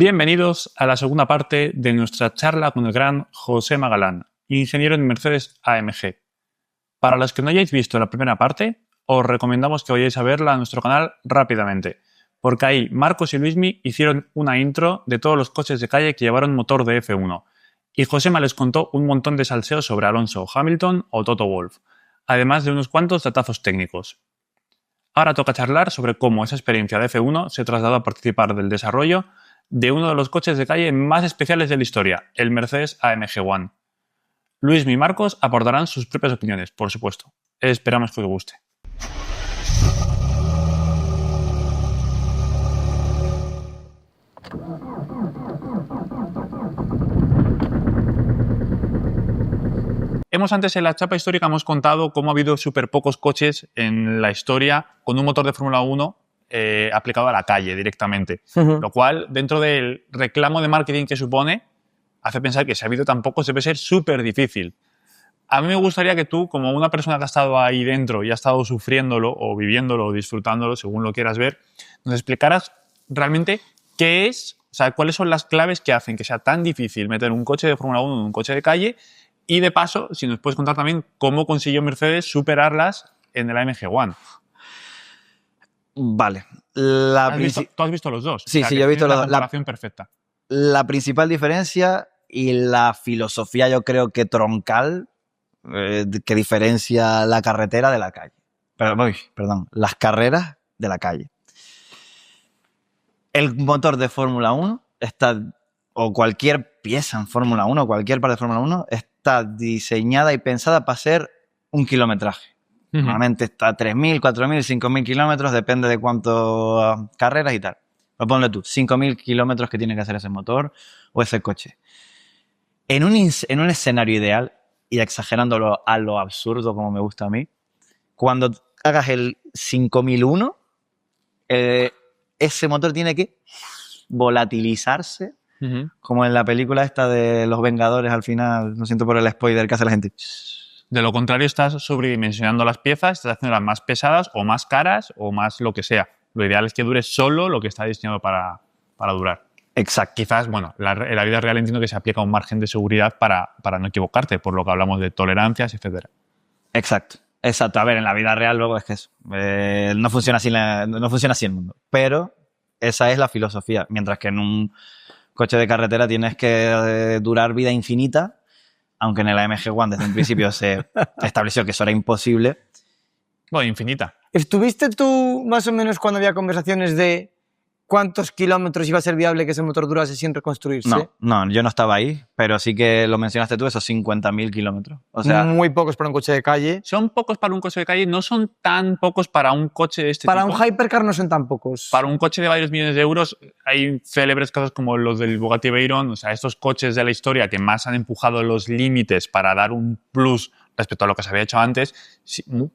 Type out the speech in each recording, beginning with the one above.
Bienvenidos a la segunda parte de nuestra charla con el gran José Magalán, ingeniero en Mercedes-AMG. Para los que no hayáis visto la primera parte, os recomendamos que vayáis a verla a nuestro canal rápidamente, porque ahí Marcos y Luismi hicieron una intro de todos los coches de calle que llevaron motor de F1, y Josema les contó un montón de salseos sobre Alonso, Hamilton o Toto Wolff, además de unos cuantos datazos técnicos. Ahora toca charlar sobre cómo esa experiencia de F1 se trasladó a participar del desarrollo de uno de los coches de calle más especiales de la historia, el Mercedes-AMG One. Luismi y Marcos aportarán sus propias opiniones, por supuesto. Esperamos que os guste. Antes en la chapa histórica hemos contado cómo ha habido súper pocos coches en la historia con un motor de Fórmula 1 aplicado a la calle directamente. Lo cual, dentro del reclamo de marketing que supone, hace pensar que si ha habido tan pocos debe ser súper difícil. A mí me gustaría que tú, como una persona que ha estado ahí dentro y ha estado sufriéndolo o viviéndolo o disfrutándolo, según lo quieras ver, nos explicaras realmente qué es, o sea, cuáles son las claves que hacen que sea tan difícil meter un coche de Fórmula 1 en un coche de calle. Y de paso, si nos puedes contar también cómo consiguió Mercedes superarlas en el AMG One. Vale. ¿Tú has visto los dos? Sí, sí, yo he visto la comparación perfecta. La principal diferencia y la filosofía, yo creo que troncal, que diferencia la carretera de la calle. Perdón, las carreras de la calle. El motor de Fórmula 1 está, o cualquier pieza en Fórmula 1, cualquier parte de Fórmula 1, está diseñada y pensada para hacer un kilometraje. Normalmente está a 3.000, 4.000, 5.000 kilómetros, depende de cuántas carreras y tal. Pero ponle tú, 5.000 kilómetros que tiene que hacer ese motor o ese coche. En un escenario ideal, y exagerándolo a lo absurdo como me gusta a mí, cuando hagas el 5001, ese motor tiene que volatilizarse, como en la película esta de Los Vengadores al final, no siento por el spoiler que hace la gente. De lo contrario, estás sobredimensionando las piezas, estás haciéndolas más pesadas o más caras o más lo que sea. Lo ideal es que dure solo lo que está diseñado para durar. Exacto. Quizás, bueno, en la vida real entiendo que se aplica un margen de seguridad para no equivocarte, por lo que hablamos de tolerancias, etcétera. Exacto. A ver, en la vida real luego es que eso. No funciona así el mundo. Pero esa es la filosofía. Mientras que en un coche de carretera tienes que durar vida infinita, aunque en el AMG One desde un principio se estableció que eso era imposible. Bueno, infinita. ¿Estuviste tú más o menos cuando había conversaciones de cuántos kilómetros iba a ser viable que ese motor durase sin reconstruirse? No, yo no estaba ahí, pero sí que lo mencionaste tú, esos 50.000 kilómetros. O sea, muy pocos para un coche de calle. Son pocos para un coche de calle, no son tan pocos para un coche de este para tipo. Para un hypercar no son tan pocos. Para un coche de varios millones de euros hay célebres casos como los del Bugatti Veyron, o sea, estos coches de la historia que más han empujado los límites para dar un plus respecto a lo que se había hecho antes,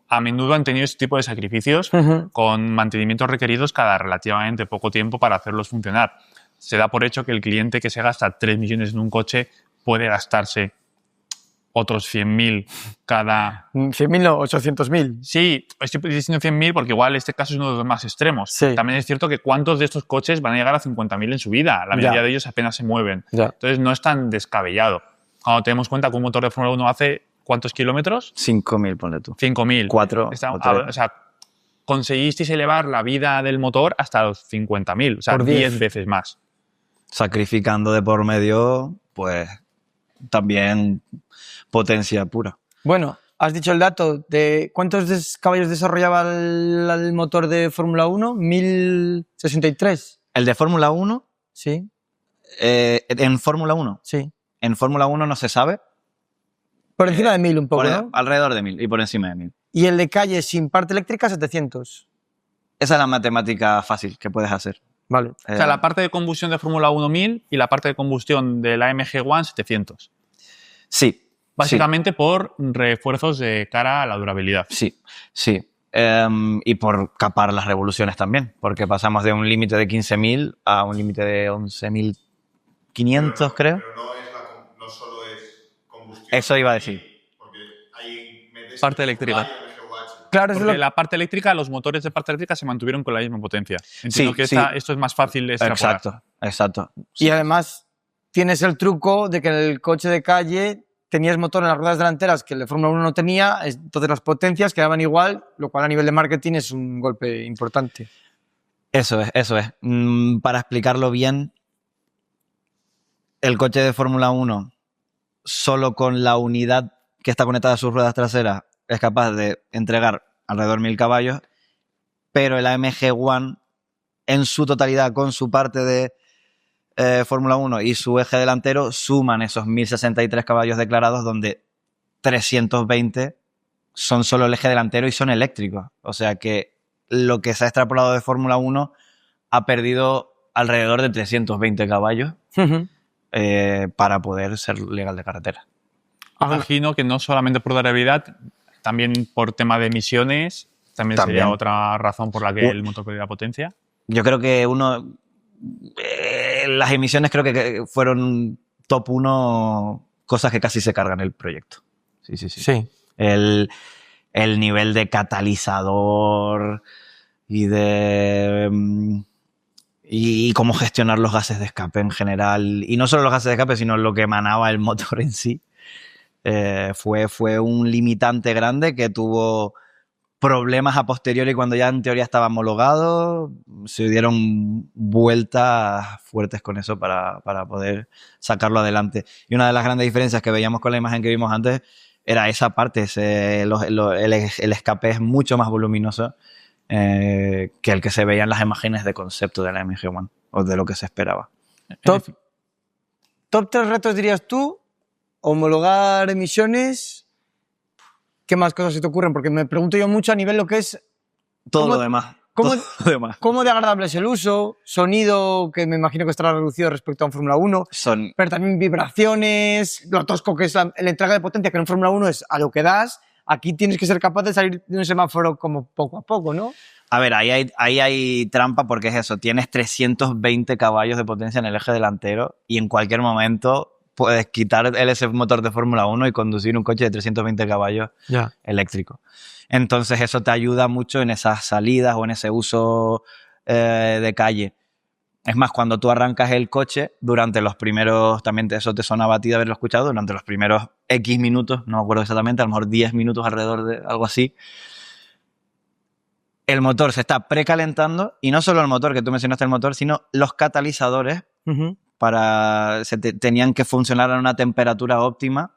a menudo han tenido este tipo de sacrificios con mantenimientos requeridos cada relativamente poco tiempo para hacerlos funcionar. Se da por hecho que el cliente que se gasta 3 millones en un coche puede gastarse otros 100.000 cada... 100.000 no, 800.000. Sí, estoy diciendo 100.000 porque igual este caso es uno de los más extremos. Sí. También es cierto que cuántos de estos coches van a llegar a 50.000 en su vida. La mayoría de ellos apenas se mueven. Ya. Entonces no es tan descabellado. Cuando tenemos cuenta que un motor de Fórmula 1 hace... ¿Cuántos kilómetros? 5.000, ponle tú. 5.000. 4 o sea, conseguisteis elevar la vida del motor hasta los 50.000. O sea, 10 veces más. Sacrificando de por medio, pues, también potencia pura. Bueno, has dicho el dato de cuántos caballos desarrollaba el motor de Fórmula 1. 1.063. ¿El de Fórmula 1? Sí. ¿En Fórmula 1? Sí. En Fórmula 1 no se sabe. Por encima de 1.000 un poco, ¿no? Alrededor de 1.000 y por encima de 1.000. Y el de calle sin parte eléctrica, 700. Esa es la matemática fácil que puedes hacer. Vale. O sea, la parte de combustión de Fórmula 1 1000 y la parte de combustión de la AMG One 700. Sí. Básicamente por refuerzos de cara a la durabilidad. Sí. Y por capar las revoluciones también, porque pasamos de un límite de 15.000 a un límite de 11.500, creo. Pero no solo es combustión. Eso iba a decir. Porque hay parte eléctrica. Claro, porque la parte eléctrica, los motores de parte eléctrica se mantuvieron con la misma potencia. Entiendo que sí. esto es más fácil de extrapolar. Exacto. Y además tienes el truco de que en el coche de calle tenías motor en las ruedas delanteras que el de Fórmula 1 no tenía, entonces las potencias quedaban igual, lo cual a nivel de marketing es un golpe importante. Eso es, eso es. Para explicarlo bien, el coche de Fórmula 1, solo con la unidad que está conectada a sus ruedas traseras, es capaz de entregar alrededor de 1000 caballos, pero el AMG One, en su totalidad, con su parte de Fórmula 1 y su eje delantero, suman esos 1063 caballos declarados, donde 320 son solo el eje delantero y son eléctricos. O sea que lo que se ha extrapolado de Fórmula 1 ha perdido alrededor de 320 caballos para poder ser legal de carretera. Imagino que no solamente por durabilidad, también por tema de emisiones, también sería otra razón por la que el motor perdiera potencia. Yo creo que las emisiones creo que fueron top 1 cosas que casi se cargan el proyecto. Sí. El nivel de catalizador y cómo gestionar los gases de escape en general. Y no solo los gases de escape, sino lo que emanaba el motor en sí. Fue un limitante grande que tuvo problemas a posteriori cuando ya en teoría estaba homologado. Se dieron vueltas fuertes con eso para poder sacarlo adelante. Y una de las grandes diferencias que veíamos con la imagen que vimos antes era esa parte. El escape es mucho más voluminoso que el que se veía en las imágenes de concepto de la AMG One, o de lo que se esperaba. Top 3 retos dirías tú: homologar emisiones. ¿Qué más cosas se te ocurren? Porque me pregunto yo mucho a nivel lo que es... Todo lo demás. ¿Cómo de agradable es el uso? Sonido, que me imagino que estará reducido respecto a un Fórmula 1. Pero también vibraciones, lo tosco que es la entrega de potencia, que en un Fórmula 1 es a lo que das. Aquí tienes que ser capaz de salir de un semáforo como poco a poco, ¿no? A ver, ahí hay trampa, porque es eso. Tienes 320 caballos de potencia en el eje delantero y en cualquier momento puedes quitar ese motor de Fórmula 1 y conducir un coche de 320 caballos eléctrico. Entonces eso te ayuda mucho en esas salidas o en ese uso de calle. Es más, cuando tú arrancas el coche, durante los primeros, también eso te sonaba a ti de haberlo escuchado, durante los primeros X minutos, no me acuerdo exactamente, a lo mejor 10 minutos alrededor de algo así, el motor se está precalentando, y no solo el motor, que tú mencionaste el motor, sino los catalizadores tenían que funcionar a una temperatura óptima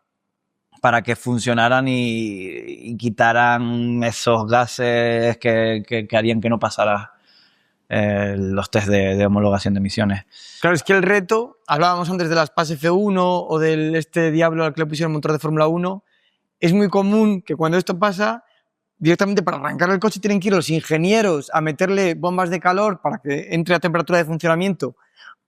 para que funcionaran y quitaran esos gases que harían que no pasara los test de homologación de emisiones. Claro, es que el reto, hablábamos antes de las PAS F1 o del diablo al que le pusieron motor de Fórmula 1, es muy común que cuando esto pasa, directamente para arrancar el coche tienen que ir los ingenieros a meterle bombas de calor para que entre a temperatura de funcionamiento,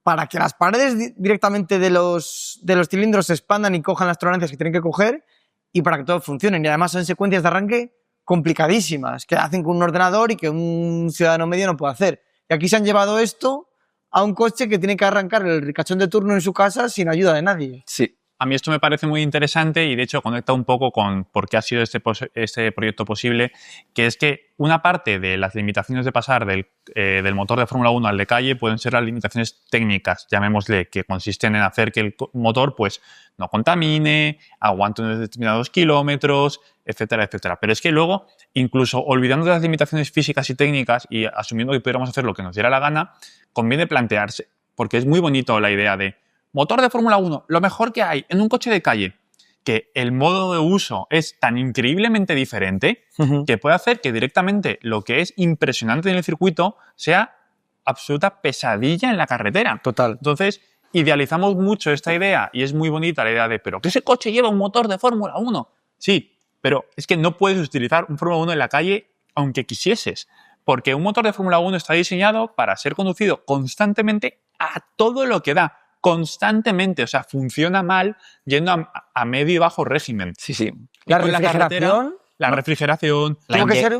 para que las paredes directamente de los cilindros se expandan y cojan las tolerancias que tienen que coger, y para que todo funcione. Y además son secuencias de arranque complicadísimas, que hacen con un ordenador y que un ciudadano medio no puede hacer. Y aquí se han llevado esto a un coche que tiene que arrancar el ricachón de turno en su casa sin ayuda de nadie. Sí. A mí esto me parece muy interesante y de hecho conecta un poco con por qué ha sido este proyecto posible, que es que una parte de las limitaciones de pasar del motor de Fórmula 1 al de calle pueden ser las limitaciones técnicas, llamémosle, que consisten en hacer que el motor pues, no contamine, aguante unos determinados kilómetros, etcétera, etcétera. Pero es que luego, incluso olvidando de las limitaciones físicas y técnicas y asumiendo que pudiéramos hacer lo que nos diera la gana, conviene plantearse, porque es muy bonito la idea de motor de Fórmula 1, lo mejor que hay en un coche de calle, que el modo de uso es tan increíblemente diferente que puede hacer que directamente lo que es impresionante en el circuito sea absoluta pesadilla en la carretera. Total. Entonces, idealizamos mucho esta idea y es muy bonita la idea de, pero que ese coche lleva un motor de Fórmula 1. Sí, pero es que no puedes utilizar un Fórmula 1 en la calle aunque quisieses, porque un motor de Fórmula 1 está diseñado para ser conducido constantemente a todo lo que da. Constantemente, o sea, funciona mal yendo a medio y bajo régimen. Sí. La refrigeración. La refrigeración.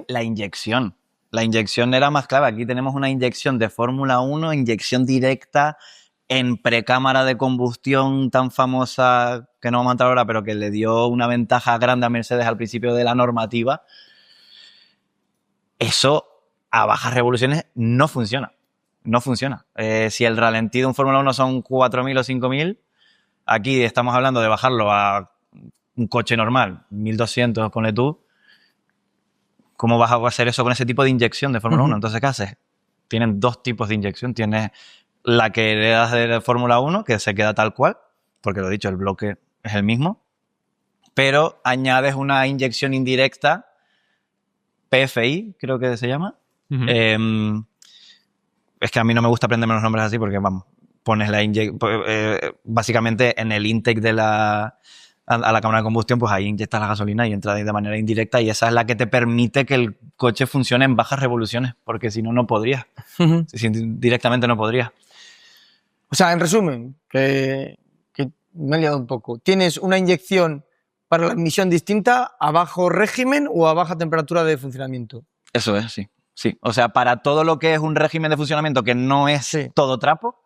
La inyección. La inyección era más clave. Aquí tenemos una inyección de Fórmula 1, inyección directa en precámara de combustión tan famosa que no vamos a entrar ahora, pero que le dio una ventaja grande a Mercedes al principio de la normativa. Eso a bajas revoluciones no funciona. no funciona. Si el ralentí de un Fórmula 1 son 4.000 o 5.000, aquí estamos hablando de bajarlo a un coche normal, 1.200, ponle tú. ¿Cómo vas a hacer eso con ese tipo de inyección de Fórmula 1? Entonces, ¿qué haces? Tienen dos tipos de inyección. Tienes la que le das de Fórmula 1, que se queda tal cual, porque lo he dicho, el bloque es el mismo, pero añades una inyección indirecta, PFI, creo que se llama. Es que a mí no me gusta aprenderme los nombres así porque, vamos, pones la básicamente en el intake de a la cámara de combustión, pues ahí inyectas la gasolina y entra de manera indirecta, y esa es la que te permite que el coche funcione en bajas revoluciones, porque si no, no podrías. Directamente no podrías. O sea, en resumen, que me he liado un poco. Tienes una inyección para la emisión distinta a bajo régimen o a baja temperatura de funcionamiento. Eso es, sí. Sí. O sea, para todo lo que es un régimen de funcionamiento que no es todo trapo,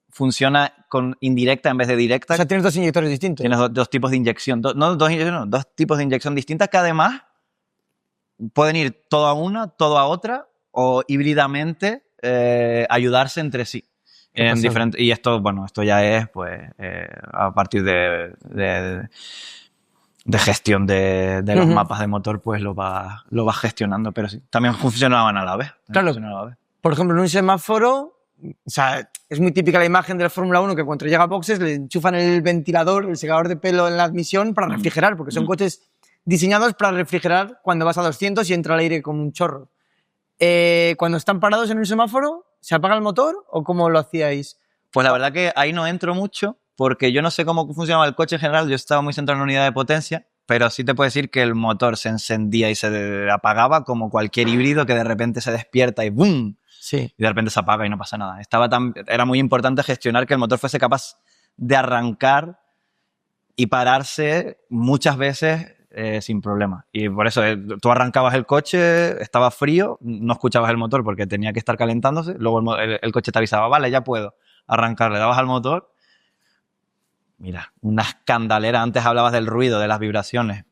funciona con indirecta en vez de directa. O sea, tienes dos inyectores distintos. Tienes dos tipos de inyección. Dos tipos de inyección distintas que además pueden ir todo a una, todo a otra o híbridamente ayudarse entre sí. Y esto, bueno, esto ya es pues a partir de gestión de los mapas de motor, pues lo vas gestionando, pero sí. También funcionaban a la vez. Claro. Por ejemplo, en un semáforo, o sea, es muy típica la imagen de la Fórmula 1 que cuando llega a boxes le enchufan el ventilador, el secador de pelo en la admisión para refrigerar, porque son coches diseñados para refrigerar cuando vas a 200 y entra el aire como un chorro. Cuando están parados en un semáforo, ¿se apaga el motor o cómo lo hacíais? Pues la verdad que ahí no entro mucho, porque yo no sé cómo funcionaba el coche en general. Yo estaba muy centrado en la unidad de potencia, pero sí te puedo decir que el motor se encendía y se apagaba como cualquier híbrido que de repente se despierta y ¡boom! Sí. Y de repente se apaga y no pasa nada. Era muy importante gestionar que el motor fuese capaz de arrancar y pararse muchas veces sin problema. Y por eso tú arrancabas el coche, estaba frío, no escuchabas el motor porque tenía que estar calentándose, luego el coche te avisaba, vale, ya puedo arrancar, le dabas al motor. Mira, una escandalera. Antes hablabas del ruido, de las vibraciones.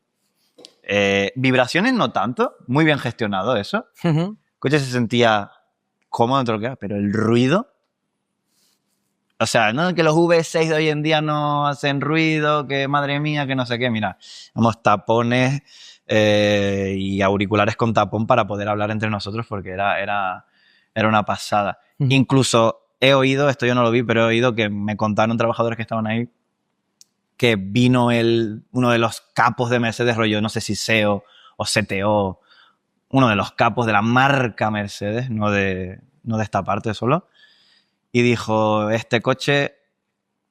Vibraciones no tanto, muy bien gestionado eso. El coche se sentía cómodo dentro de lo que era, pero el ruido... O sea, no que los V6 de hoy en día no hacen ruido, que madre mía, que no sé qué. Mira, vamos, tapones y auriculares con tapón para poder hablar entre nosotros porque era una pasada. Incluso he oído, esto yo no lo vi, pero he oído que me contaron trabajadores que estaban ahí que vino uno de los capos de Mercedes, rollo, no sé si CEO o CTO, uno de los capos de la marca Mercedes, no de esta parte solo, y dijo, este coche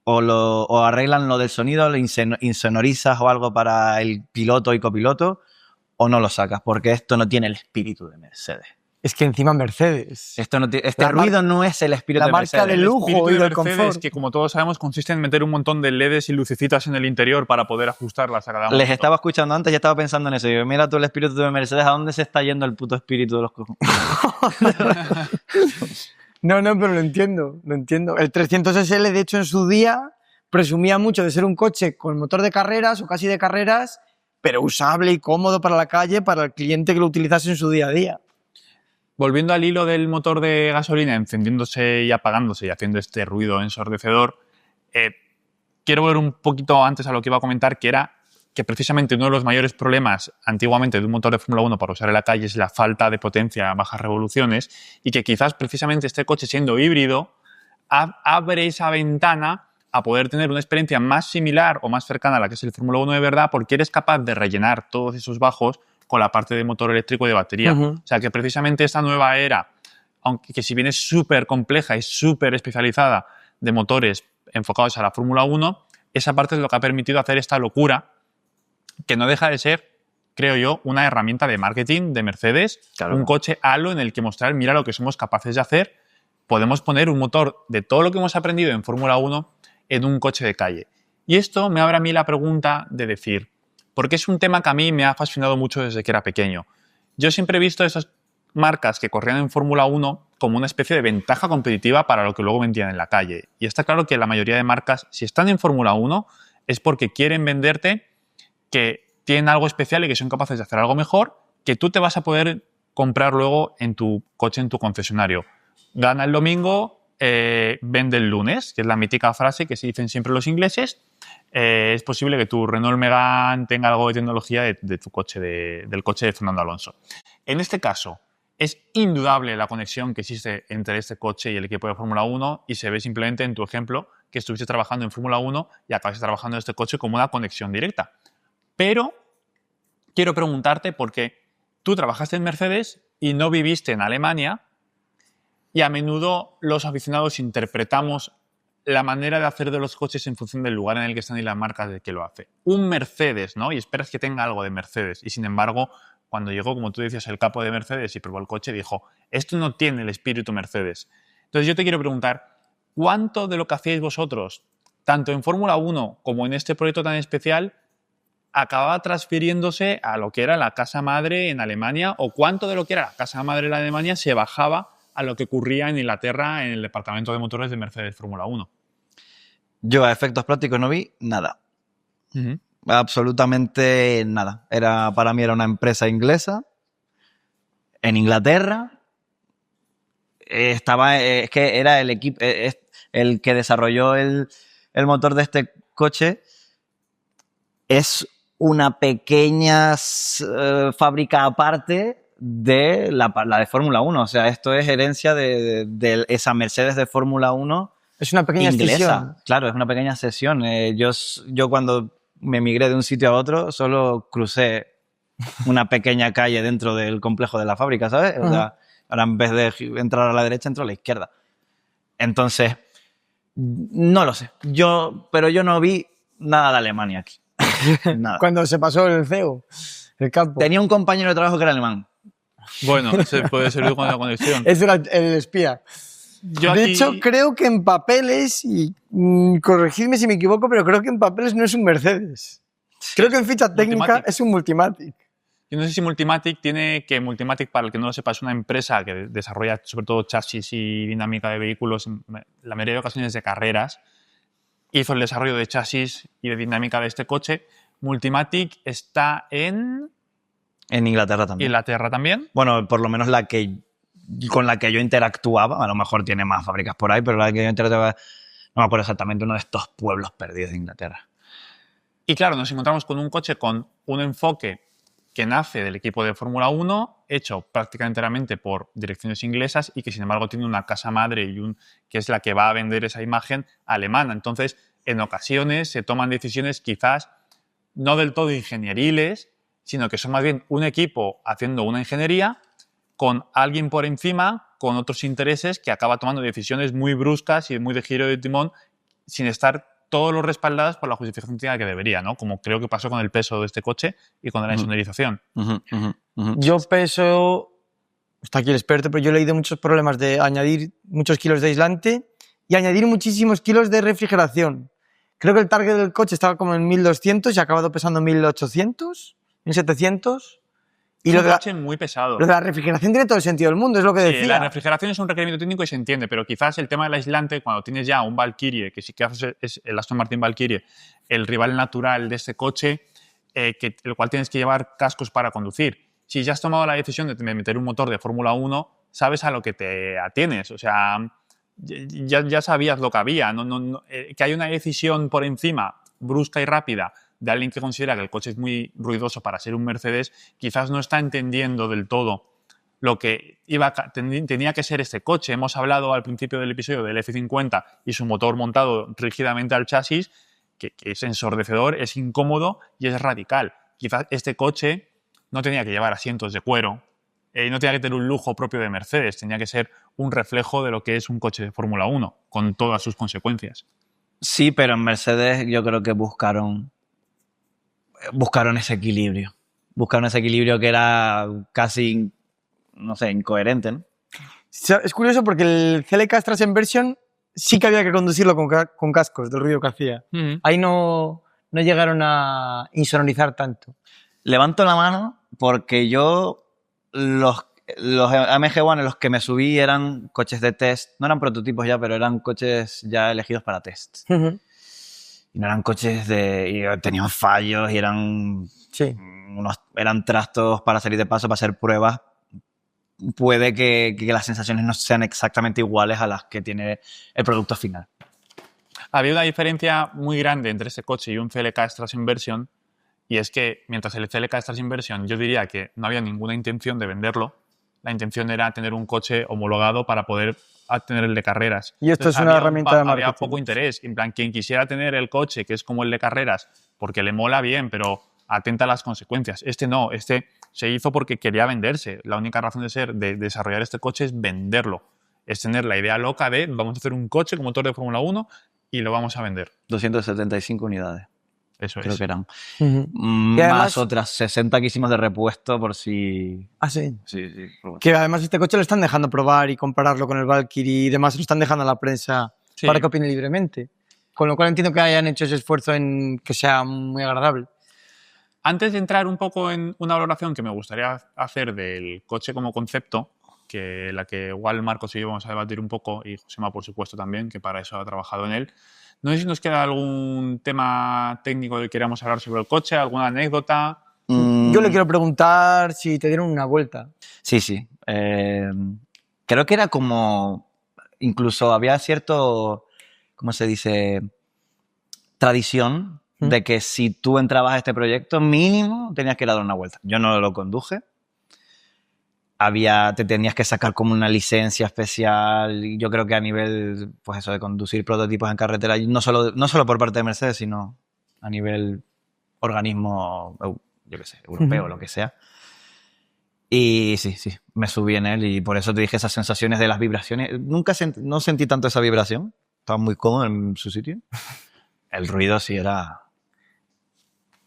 o arreglan lo del sonido, lo insonorizas o algo para el piloto y copiloto, o no lo sacas, porque esto no tiene el espíritu de Mercedes. Es que encima Mercedes. Este ruido no es el espíritu de Mercedes. La marca de lujo y del confort. Que, como todos sabemos, consiste en meter un montón de LEDs y lucecitas en el interior para poder ajustarlas a cada momento. Les estaba escuchando antes y estaba pensando en eso. Y digo, mira tú el espíritu de Mercedes, ¿a dónde se está yendo el puto espíritu de los cojones? No, pero lo entiendo. El 300 SL, de hecho, en su día presumía mucho de ser un coche con motor de carreras o casi de carreras, pero usable y cómodo para la calle, para el cliente que lo utilizase en su día a día. Volviendo al hilo del motor de gasolina encendiéndose y apagándose y haciendo este ruido ensordecedor, quiero ver un poquito antes a lo que iba a comentar, que era que precisamente uno de los mayores problemas antiguamente de un motor de Fórmula 1 para usar en la calle es la falta de potencia a bajas revoluciones, y que quizás precisamente este coche, siendo híbrido, abre esa ventana a poder tener una experiencia más similar o más cercana a la que es el Fórmula 1 de verdad, porque eres capaz de rellenar todos esos bajos con la parte de motor eléctrico y de batería. O sea que precisamente esta nueva era, aunque que si bien es súper compleja y súper especializada de motores enfocados a la Fórmula 1, esa parte es lo que ha permitido hacer esta locura, que no deja de ser, creo yo, una herramienta de marketing de Mercedes, claro. Un coche halo en el que mostrar, mira lo que somos capaces de hacer, podemos poner un motor de todo lo que hemos aprendido en Fórmula 1 en un coche de calle. Y esto me abre a mí la pregunta de decir, porque es un tema que a mí me ha fascinado mucho desde que era pequeño. Yo siempre he visto esas marcas que corrían en Fórmula 1 como una especie de ventaja competitiva para lo que luego vendían en la calle. Y está claro que la mayoría de marcas, si están en Fórmula 1, es porque quieren venderte que tienen algo especial y que son capaces de hacer algo mejor, que tú te vas a poder comprar luego en tu coche, en tu concesionario. Gana el domingo, vende el lunes, que es la mítica frase que se dicen siempre los ingleses. Es posible que tu Renault Megane tenga algo de tecnología de tu coche, del coche de Fernando Alonso. En este caso, es indudable la conexión que existe entre este coche y el equipo de Fórmula 1 y se ve simplemente en tu ejemplo que estuviste trabajando en Fórmula 1 y acabaste trabajando en este coche como una conexión directa. Pero quiero preguntarte por qué tú trabajaste en Mercedes y no viviste en Alemania y a menudo los aficionados interpretamos la manera de hacer de los coches en función del lugar en el que están y la marca de que lo hace. Un Mercedes, ¿no? Y esperas que tenga algo de Mercedes. Y sin embargo, cuando llegó, como tú decías, el capo de Mercedes y probó el coche, dijo, esto no tiene el espíritu Mercedes. Entonces yo te quiero preguntar, ¿cuánto de lo que hacíais vosotros, tanto en Fórmula 1 como en este proyecto tan especial, acababa transfiriéndose a lo que era la casa madre en Alemania? ¿O cuánto de lo que era la casa madre en Alemania se bajaba a lo que ocurría en Inglaterra en el departamento de motores de Mercedes Fórmula 1? Yo a efectos prácticos no vi nada. Absolutamente nada. Para mí era una empresa inglesa en Inglaterra. Es que era el equipo, el que desarrolló el motor de este coche. Es una pequeña fábrica aparte de la de Fórmula 1. O sea, esto es herencia de esa Mercedes de Fórmula 1. Es una pequeña inglesa. escisión. Claro, es una pequeña sesión. Yo cuando me migré de un sitio a otro solo crucé una pequeña calle dentro del complejo de la fábrica, ¿sabes? O sea, ahora en vez de entrar a la derecha, entro a la izquierda. Entonces, no lo sé. Pero yo no vi nada de Alemania aquí. Nada. Cuando se pasó el CEO, el campo. Tenía un compañero de trabajo que era alemán. Bueno, se puede servir con la conexión. Ese era el espía. De hecho, creo que en papeles, y corregidme si me equivoco, pero creo que en papeles no es un Mercedes. Creo que en ficha técnica Multimatic. es un Multimatic. Yo no sé si Multimatic Multimatic, para el que no lo sepa, es una empresa que desarrolla sobre todo chasis y dinámica de vehículos, en la mayoría de ocasiones de carreras. Hizo el desarrollo de chasis y de dinámica de este coche. Multimatic está en Inglaterra también. Inglaterra también. Bueno, por lo menos con la que yo interactuaba, a lo mejor tiene más fábricas por ahí, pero la que yo interactuaba, no me acuerdo exactamente, uno de estos pueblos perdidos de Inglaterra. Y claro, nos encontramos con un coche con un enfoque que nace del equipo de Fórmula 1, hecho prácticamente enteramente por direcciones inglesas y que sin embargo tiene una casa madre que es la que va a vender esa imagen alemana. Entonces, en ocasiones se toman decisiones quizás no del todo ingenieriles, sino que son más bien un equipo haciendo una ingeniería con alguien por encima, con otros intereses, que acaba tomando decisiones muy bruscas y muy de giro de timón sin estar todos los respaldadas por la justificación técnica que debería, ¿no? Como creo que pasó con el peso de este coche y con la insonorización. Yo peso, está aquí el experto, pero yo he leído muchos problemas de añadir muchos kilos de aislante y añadir muchísimos kilos de refrigeración. Creo que el target del coche estaba como en 1200 y ha acabado pesando 1800, 1700. Y Es un coche muy pesado. Lo de la refrigeración tiene todo el sentido del mundo, es lo que decía. La refrigeración es un requerimiento técnico y se entiende, pero quizás el tema del aislante, cuando tienes ya un Valkyrie, que sí que es el Aston Martin Valkyrie, el rival natural de este coche, el cual tienes que llevar cascos para conducir. Si ya has tomado la decisión de meter un motor de Fórmula 1, sabes a lo que te atienes. O sea, ya sabías lo que había. Que hay una decisión por encima, brusca y rápida, de alguien que considera que el coche es muy ruidoso para ser un Mercedes, quizás no está entendiendo del todo lo que tenía que ser este coche. Hemos hablado al principio del episodio del F50 y su motor montado rígidamente al chasis, que es ensordecedor, es incómodo y es radical. Quizás este coche no tenía que llevar asientos de cuero, no tenía que tener un lujo propio de Mercedes, tenía que ser un reflejo de lo que es un coche de Fórmula 1, con todas sus consecuencias. Sí, pero en Mercedes yo creo que buscaron ese equilibrio. Buscaron ese equilibrio que era casi, no sé, incoherente, ¿no? Es curioso porque el CLK Strassen Version sí que había que conducirlo con cascos del ruido que hacía. Ahí no llegaron a insonorizar tanto. Levanto la mano porque yo los AMG One en los que me subí eran coches de test. No eran prototipos ya, pero eran coches ya elegidos para test. Y no eran coches y tenían fallos y eran trastos para salir de paso, para hacer pruebas puede que las sensaciones no sean exactamente iguales a las que tiene el producto final. Había una diferencia muy grande entre ese coche y un CLK Strass Inversion, y es que mientras el CLK Strass Inversion yo diría que no había ninguna intención de venderlo, la intención era tener un coche homologado para poder tener el de carreras. Y esto Entonces, es una había herramienta de marketing. Había poco interés. En plan, quien quisiera tener el coche, que es como el de carreras, porque le mola bien, pero atenta a las consecuencias. Este no, este se hizo porque quería venderse. La única razón de ser de desarrollar este coche es venderlo. Es tener la idea loca de vamos a hacer un coche con motor de Fórmula 1 y lo vamos a vender. 275 unidades. Eso Creo es. que eran. Ujú. Más además- otras 60 que hicimos de repuesto por si... Ah, sí. Sí. Que además este coche lo están dejando probar y compararlo con el Valkyrie y demás, lo están dejando a la prensa Sí. para que opine libremente. Con lo cual entiendo que hayan hecho ese esfuerzo en que sea muy agradable. Antes de entrar un poco en una valoración que me gustaría hacer del coche como concepto, que la que igual Marcos y yo vamos a debatir un poco, y Josema por supuesto también, que para eso ha trabajado en él. No sé si nos queda algún tema técnico del que queramos hablar sobre el coche, alguna anécdota. Yo le quiero preguntar si te dieron una vuelta. Sí. Creo que era como... Incluso había cierto... ¿Cómo se dice? Tradición de que si tú entrabas a este proyecto, mínimo tenías que ir a dar una vuelta. Yo no lo conduje. Te tenías que sacar como una licencia especial. Y yo creo que a nivel, pues eso, de conducir prototipos en carretera, y no solo por parte de Mercedes, sino a nivel organismo, yo qué sé, europeo o lo que sea. Y sí, me subí en él y por eso te dije esas sensaciones de las vibraciones. No sentí tanto esa vibración. Estaba muy cómodo en su sitio. El ruido sí era...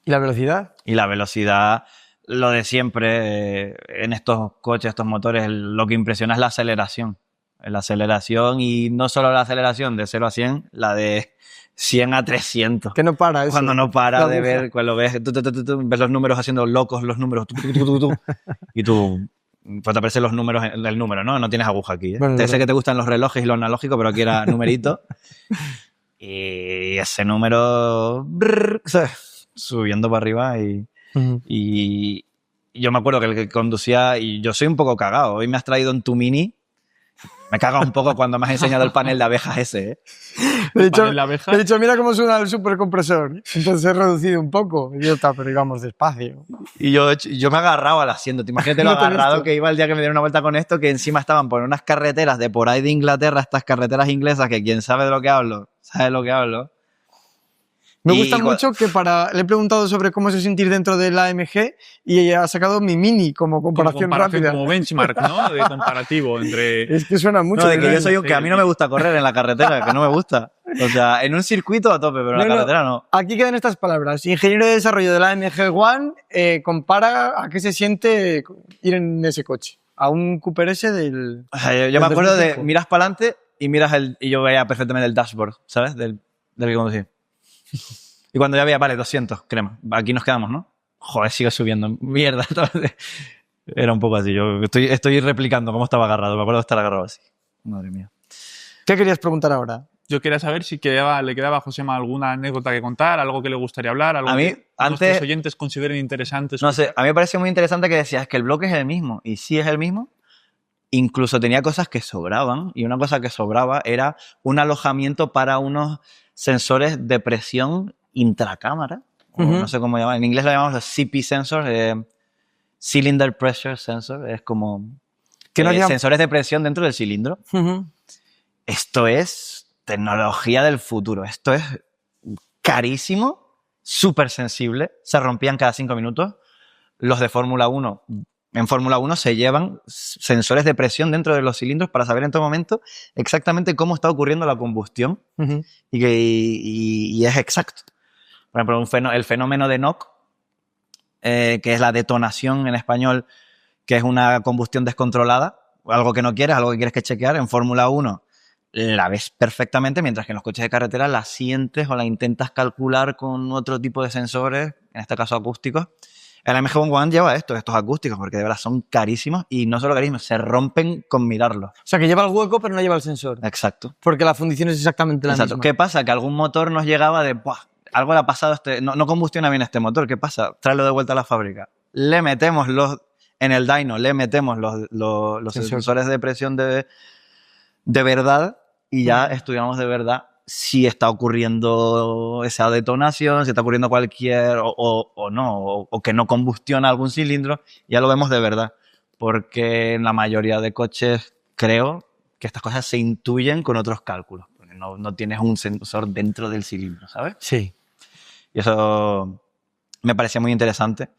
¿Y la velocidad? Y la velocidad, lo de siempre, en estos coches, estos motores, lo que impresiona es la aceleración. La aceleración y no solo la aceleración de 0 a 100, la de 100 a 300. Que no para eso. Cuando no para La de aguja. ver, cuando ves, ves los números haciendo locos, los números, y tú, pues te aparecen los números del número, ¿no? No tienes aguja aquí, ¿eh? Bueno, Sé verdad. que te gustan los relojes y lo analógico, pero aquí era numerito. Y ese número, ¿sabes? Subiendo para arriba Ujú. y yo me acuerdo que el que conducía, y yo soy un poco cagado, hoy me has traído en tu Mini, me caga un poco cuando me has enseñado el panel de abejas ese, ¿eh? He dicho, Panel de abeja. he dicho, mira cómo suena el supercompresor. Entonces he reducido un poco. Y yo, pero digamos despacio. Y yo me agarraba al asiento. Te imagínate lo No te he agarrado visto. que iba el día que me dieron una vuelta con esto, que encima estaban por unas carreteras de por ahí de Inglaterra, estas carreteras inglesas, que quien sabe de lo que hablo, sabe de lo que hablo. Me Y gusta mucho que le he preguntado sobre cómo se sentir dentro de la AMG y ella ha sacado mi Mini como comparación rápida. Como benchmark, ¿no? De comparativo entre... Es que suena mucho. No, de que ¿verdad? yo soy que a mí no me gusta correr en la carretera, que no me gusta. O sea, en un circuito a tope, pero en la carretera no. Aquí quedan estas palabras. Ingeniero de desarrollo de la AMG One compara a qué se siente ir en ese coche. A un Cooper S del... O sea, yo del me acuerdo de 2005. miras para adelante y y yo veía perfectamente el dashboard, ¿sabes? Del que conducía. Y cuando ya veía, vale, 200, crema. Aquí nos quedamos, ¿no? Joder, sigue subiendo. Mierda. Era un poco así. Yo estoy replicando cómo estaba agarrado. Me acuerdo de estar agarrado así. Madre mía. ¿Qué querías preguntar ahora? Yo quería saber si le quedaba a Josema alguna anécdota que contar, algo que le gustaría hablar, algo A mí, que antes- nuestros oyentes consideren interesante. No sé, a mí me pareció muy interesante que decías que el bloque es el mismo. Y sí es el mismo. Incluso tenía cosas que sobraban. Y una cosa que sobraba era un alojamiento para unos sensores de presión intracámara. O Ujú. no sé cómo llamar. En inglés lo llamamos los CP sensors. Cylinder Pressure Sensor. Es como Que no haya- sensores de presión dentro del cilindro. Ujú. Esto es tecnología del futuro. Esto es carísimo, súper sensible. Se rompían cada 5 minutos. Los de Fórmula 1, en Fórmula 1 se llevan sensores de presión dentro de los cilindros para saber en todo momento exactamente cómo está ocurriendo la combustión Ujú. y es exacto. Por ejemplo, el fenómeno de Knock, que es la detonación en español, que es una combustión descontrolada, algo que no quieres, algo que quieres que chequear, en Fórmula 1 la ves perfectamente, mientras que en los coches de carretera la sientes o la intentas calcular con otro tipo de sensores, en este caso acústicos. El MG One lleva estos acústicos, porque de verdad son carísimos y no solo carísimos, se rompen con mirarlos. O sea, que lleva el hueco pero no lleva el sensor. Exacto. Porque la fundición es exactamente la Exacto. misma. ¿Qué pasa? Que algún motor nos llegaba de, "Buah, algo le ha pasado no combustiona bien este motor, ¿qué pasa? Tráelo de vuelta a la fábrica." Le metemos En el dyno le metemos los sensores de presión de verdad y ya estudiamos de verdad si está ocurriendo esa detonación, si está ocurriendo cualquier o no, o que no combustiona algún cilindro, ya lo vemos de verdad. Porque en la mayoría de coches creo que estas cosas se intuyen con otros cálculos. Porque no tienes un sensor dentro del cilindro, ¿sabes? Sí. Y eso me parecía muy interesante.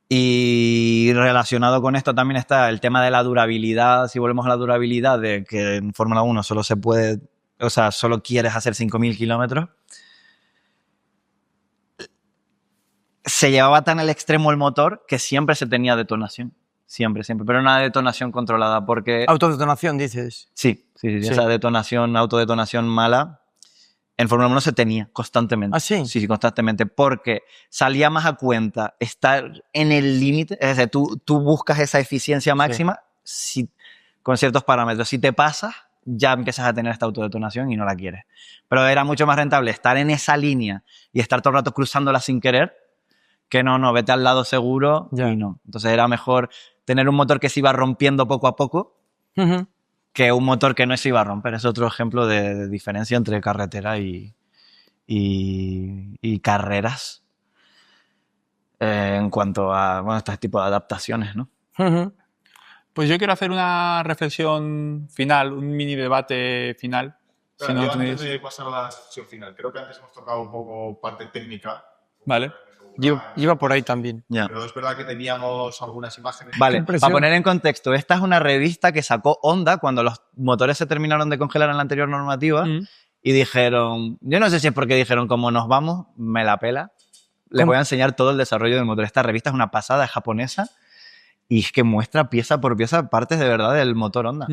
Y relacionado con esto también está el tema de la durabilidad. Si volvemos a la durabilidad, de que en Fórmula 1 solo se puede, o sea, solo quieres hacer 5.000 kilómetros. Se llevaba tan al extremo el motor que siempre se tenía detonación. Siempre. Pero una detonación controlada porque... Autodetonación, dices. Sí. Esa detonación, autodetonación mala, en Fórmula 1 se tenía constantemente. ¿Ah, sí? Sí, constantemente, porque salía más a cuenta estar en el límite, es decir, tú buscas esa eficiencia máxima con ciertos parámetros. Si te pasas, ya empiezas a tener esta autodetonación y no la quieres. Pero era mucho más rentable estar en esa línea y estar todo el rato cruzándola sin querer, que no, vete al lado seguro y no. Entonces era mejor tener un motor que se iba rompiendo poco a poco que un motor que no se iba a romper. Es otro ejemplo de diferencia entre carretera y carreras en cuanto a este tipo de adaptaciones, ¿no? Pues yo quiero hacer una reflexión final, un mini debate final. Pero yo antes de pasar a la sesión final, creo que antes hemos tocado un poco parte técnica. Vale. Yo iba por ahí también. Ya. Pero es verdad que teníamos algunas imágenes. Vale, para poner en contexto, esta es una revista que sacó Honda cuando los motores se terminaron de congelar en la anterior normativa y dijeron, yo no sé si es porque dijeron como nos vamos, me la pela, les voy a enseñar todo el desarrollo del motor. Esta revista es una pasada, es japonesa y es que muestra pieza por pieza partes de verdad del motor Honda.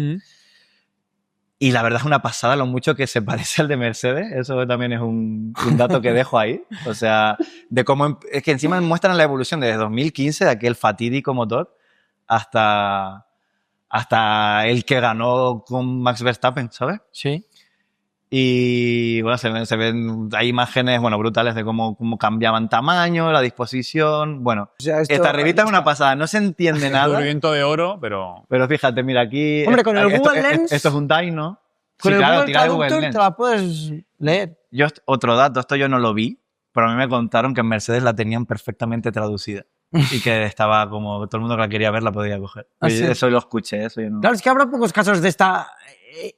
Y la verdad es una pasada lo mucho que se parece al de Mercedes. Eso también es un dato que dejo ahí. O sea, de cómo... Es que encima muestran la evolución desde 2015, de aquel fatídico motor, hasta el que ganó con Max Verstappen, ¿sabes? Sí. Y bueno, se ven hay imágenes brutales de cómo cambiaban tamaño, la disposición. Bueno, O sea, esta revista es una pasada. No se entiende nada. Descubrimiento de oro, pero... Pero fíjate, mira, aquí... Hombre, con el Google Lens... Esto es un dyno. Con Sí, el claro, Google tira de Google Traductor Lens. te la puedes leer. Otro dato, esto yo no lo vi, pero a mí me contaron que en Mercedes la tenían perfectamente traducida y que estaba como todo el mundo que la quería ver la podía coger. ¿Ah, sí? Eso lo escuché, eso yo no. Claro, es que habrá pocos casos de esta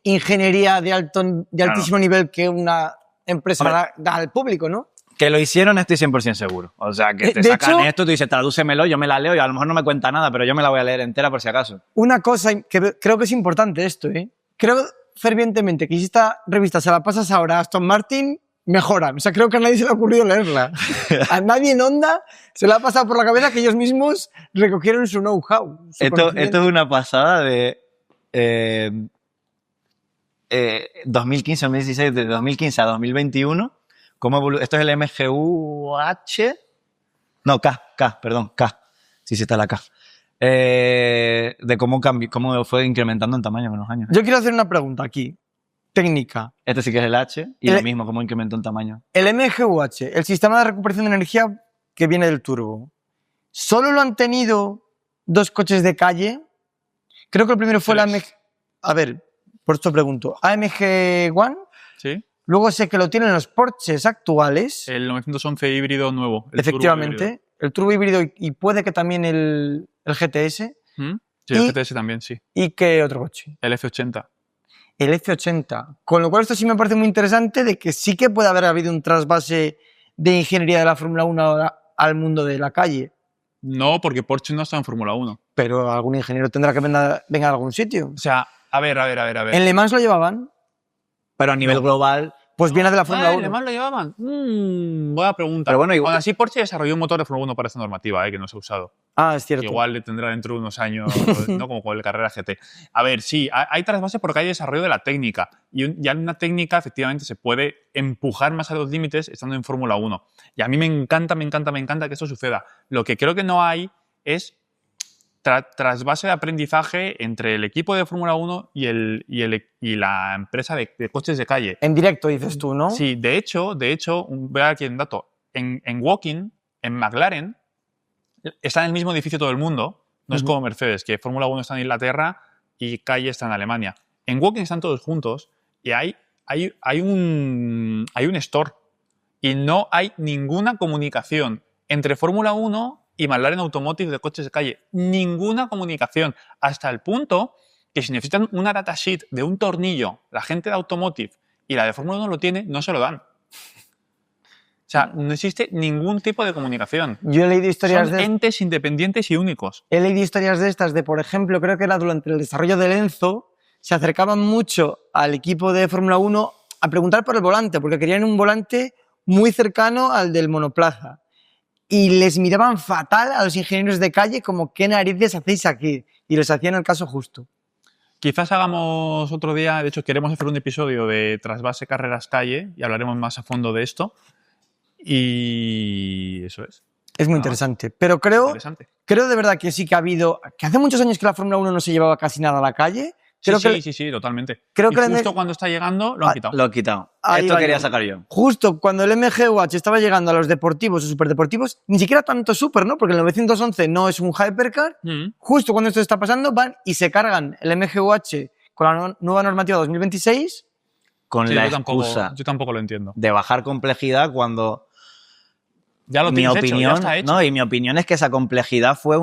ingeniería de altísimo nivel que una empresa da al público, ¿no? Que lo hicieron estoy 100% seguro. O sea, que te De sacan hecho, esto, tú dices, tradúcemelo, yo me la leo y a lo mejor no me cuenta nada, pero yo me la voy a leer entera por si acaso. Una cosa que creo que es importante esto, ¿eh? Creo fervientemente que si esta revista se la pasas ahora a Aston Martin, mejoran. O sea, creo que a nadie se le ha ocurrido leerla. A nadie en Honda se le ha pasado por la cabeza que ellos mismos recogieron su know-how. Esto es una pasada de 2015, 2016, de 2015 a 2021. Esto es el MGU-H. No, K. Sí, está la K. De cómo fue incrementando en tamaño con los años. Yo quiero hacer una pregunta aquí, técnica. Este sí que es el H y lo mismo, cómo incrementó en tamaño. El MGU-H, el sistema de recuperación de energía que viene del turbo, ¿solo lo han tenido dos coches de calle? Creo que el primero fue la AMG... A ver, por esto pregunto. AMG One. Sí. Luego sé que lo tienen los Porsches actuales. El 911 híbrido nuevo. Efectivamente. El turbo híbrido y puede que también el GTS. Sí, el GTS también, sí. ¿Y qué otro coche? El F80. El F80. Con lo cual esto sí me parece muy interesante de que sí que puede haber habido un trasvase de ingeniería de la Fórmula 1 al mundo de la calle. No, porque Porsche no está en Fórmula 1. Pero algún ingeniero tendrá que venir a algún sitio. O sea, a ver. ¿En Le Mans lo llevaban? Pero a nivel global... Pues viene de la Fórmula 1. ¿En Le Mans lo llevaban? Buena pregunta. Pero bueno, igual... Aún así, Porsche desarrolló un motor de Fórmula 1 para esta normativa, que no se ha usado. Ah, es cierto. Igual le tendrá dentro de unos años, ¿no? Como con el Carrera GT. A ver, sí, hay trasvase porque hay desarrollo de la técnica. Y ya en una técnica, efectivamente, se puede empujar más a los límites estando en Fórmula 1. Y a mí me encanta que esto suceda. Lo que creo que no hay es trasvase de aprendizaje entre el equipo de Fórmula 1 y la empresa de coches de calle. En directo, dices tú, ¿no? Sí, de hecho, voy a dar aquí un dato. En Woking, en McLaren, está en el mismo edificio todo el mundo. No es como Mercedes, que Fórmula 1 está en Inglaterra y Calle está en Alemania. En Woking están todos juntos y hay un store y no hay ninguna comunicación entre Fórmula 1 y McLaren Automotive de coches de calle. Ninguna comunicación. Hasta el punto que si necesitan una datasheet de un tornillo, la gente de Automotive y la de Fórmula 1 lo tiene, no se lo dan. O sea, no existe ningún tipo de comunicación. Yo he leído historias Son entes independientes y únicos. He leído historias de estas de, por ejemplo, creo que era durante el desarrollo del Enzo, se acercaban mucho al equipo de Fórmula 1 a preguntar por el volante, porque querían un volante muy cercano al del monoplaza. Y les miraban fatal a los ingenieros de calle como, ¿qué narices hacéis aquí? Y les hacían el caso justo. Quizás hagamos otro día, de hecho queremos hacer un episodio de Trasvase Carreras Calle y hablaremos más a fondo de esto. Y eso es. Es muy interesante. Pero creo de verdad que sí que ha habido... Que hace muchos años que la Fórmula 1 no se llevaba casi nada a la calle. Creo Sí, totalmente. Creo y que justo cuando está llegando lo han quitado. Lo he quitado. Ahí Esto va quería yo. sacar yo. Justo cuando el MGUH estaba llegando a los deportivos o superdeportivos, ni siquiera tanto super, ¿no? Porque el 911 no es un hypercar. Justo cuando esto está pasando, van y se cargan el MGUH con la nueva normativa 2026. Con Sí, la yo tampoco lo entiendo. de bajar complejidad cuando... Ya lo tienes hecho, ya está hecho. No, y mi opinión es que esa complejidad fue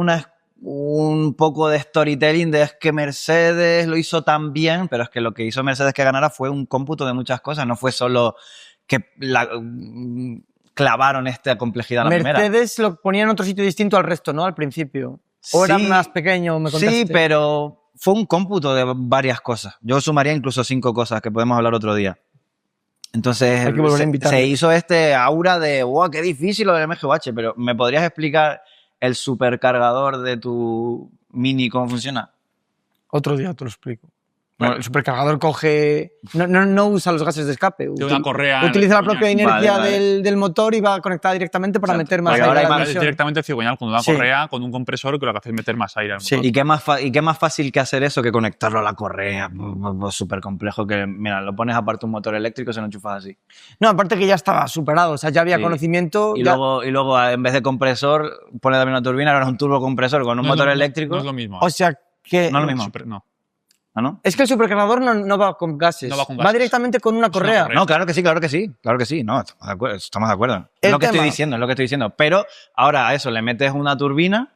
un poco de storytelling de es que Mercedes lo hizo tan bien, pero es que lo que hizo Mercedes que ganara fue un cómputo de muchas cosas, no fue solo que clavaron esta complejidad a la primera. Mercedes lo ponía en otro sitio distinto al resto, ¿no? Al principio. O era Sí, más pequeño, me contaste. Sí, pero fue un cómputo de varias cosas. Yo sumaría incluso 5 cosas que podemos hablar otro día. Entonces, Hay que volver a invitarle. se hizo este aura de wow, qué difícil lo del MGUH, pero ¿me podrías explicar el supercargador de tu Mini cómo funciona? Otro día te lo explico. Bueno, el supercargador coge... No usa los gases de escape. Tiene una correa. Utiliza la propia inercia Vale. del motor y va conectada directamente para Exacto. meter más Porque aire ahora a hay la más- admisión. Directamente cigüeñal con una Sí. correa, con un compresor que lo que hace es meter más aire al motor. Sí. ¿Y qué más fácil que hacer eso que conectarlo a la correa? Súper complejo que, mira, lo pones aparte un motor eléctrico, se lo enchufas así. No, aparte que ya estaba superado. O sea, ya había Sí. conocimiento. Y ya- luego, en vez de compresor, pones también una turbina, ahora es un turbocompresor con un motor eléctrico. No es lo mismo. O sea que... No es lo mismo. No. ¿Ah, no? Es que el supercargador no va con gases. No va con Va gases. directamente con una correa. correa. No, claro que sí. No, estamos de acuerdo. Es El lo que tema- estoy diciendo. Pero ahora a eso le metes una turbina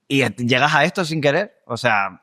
y llegas a esto sin querer. O sea,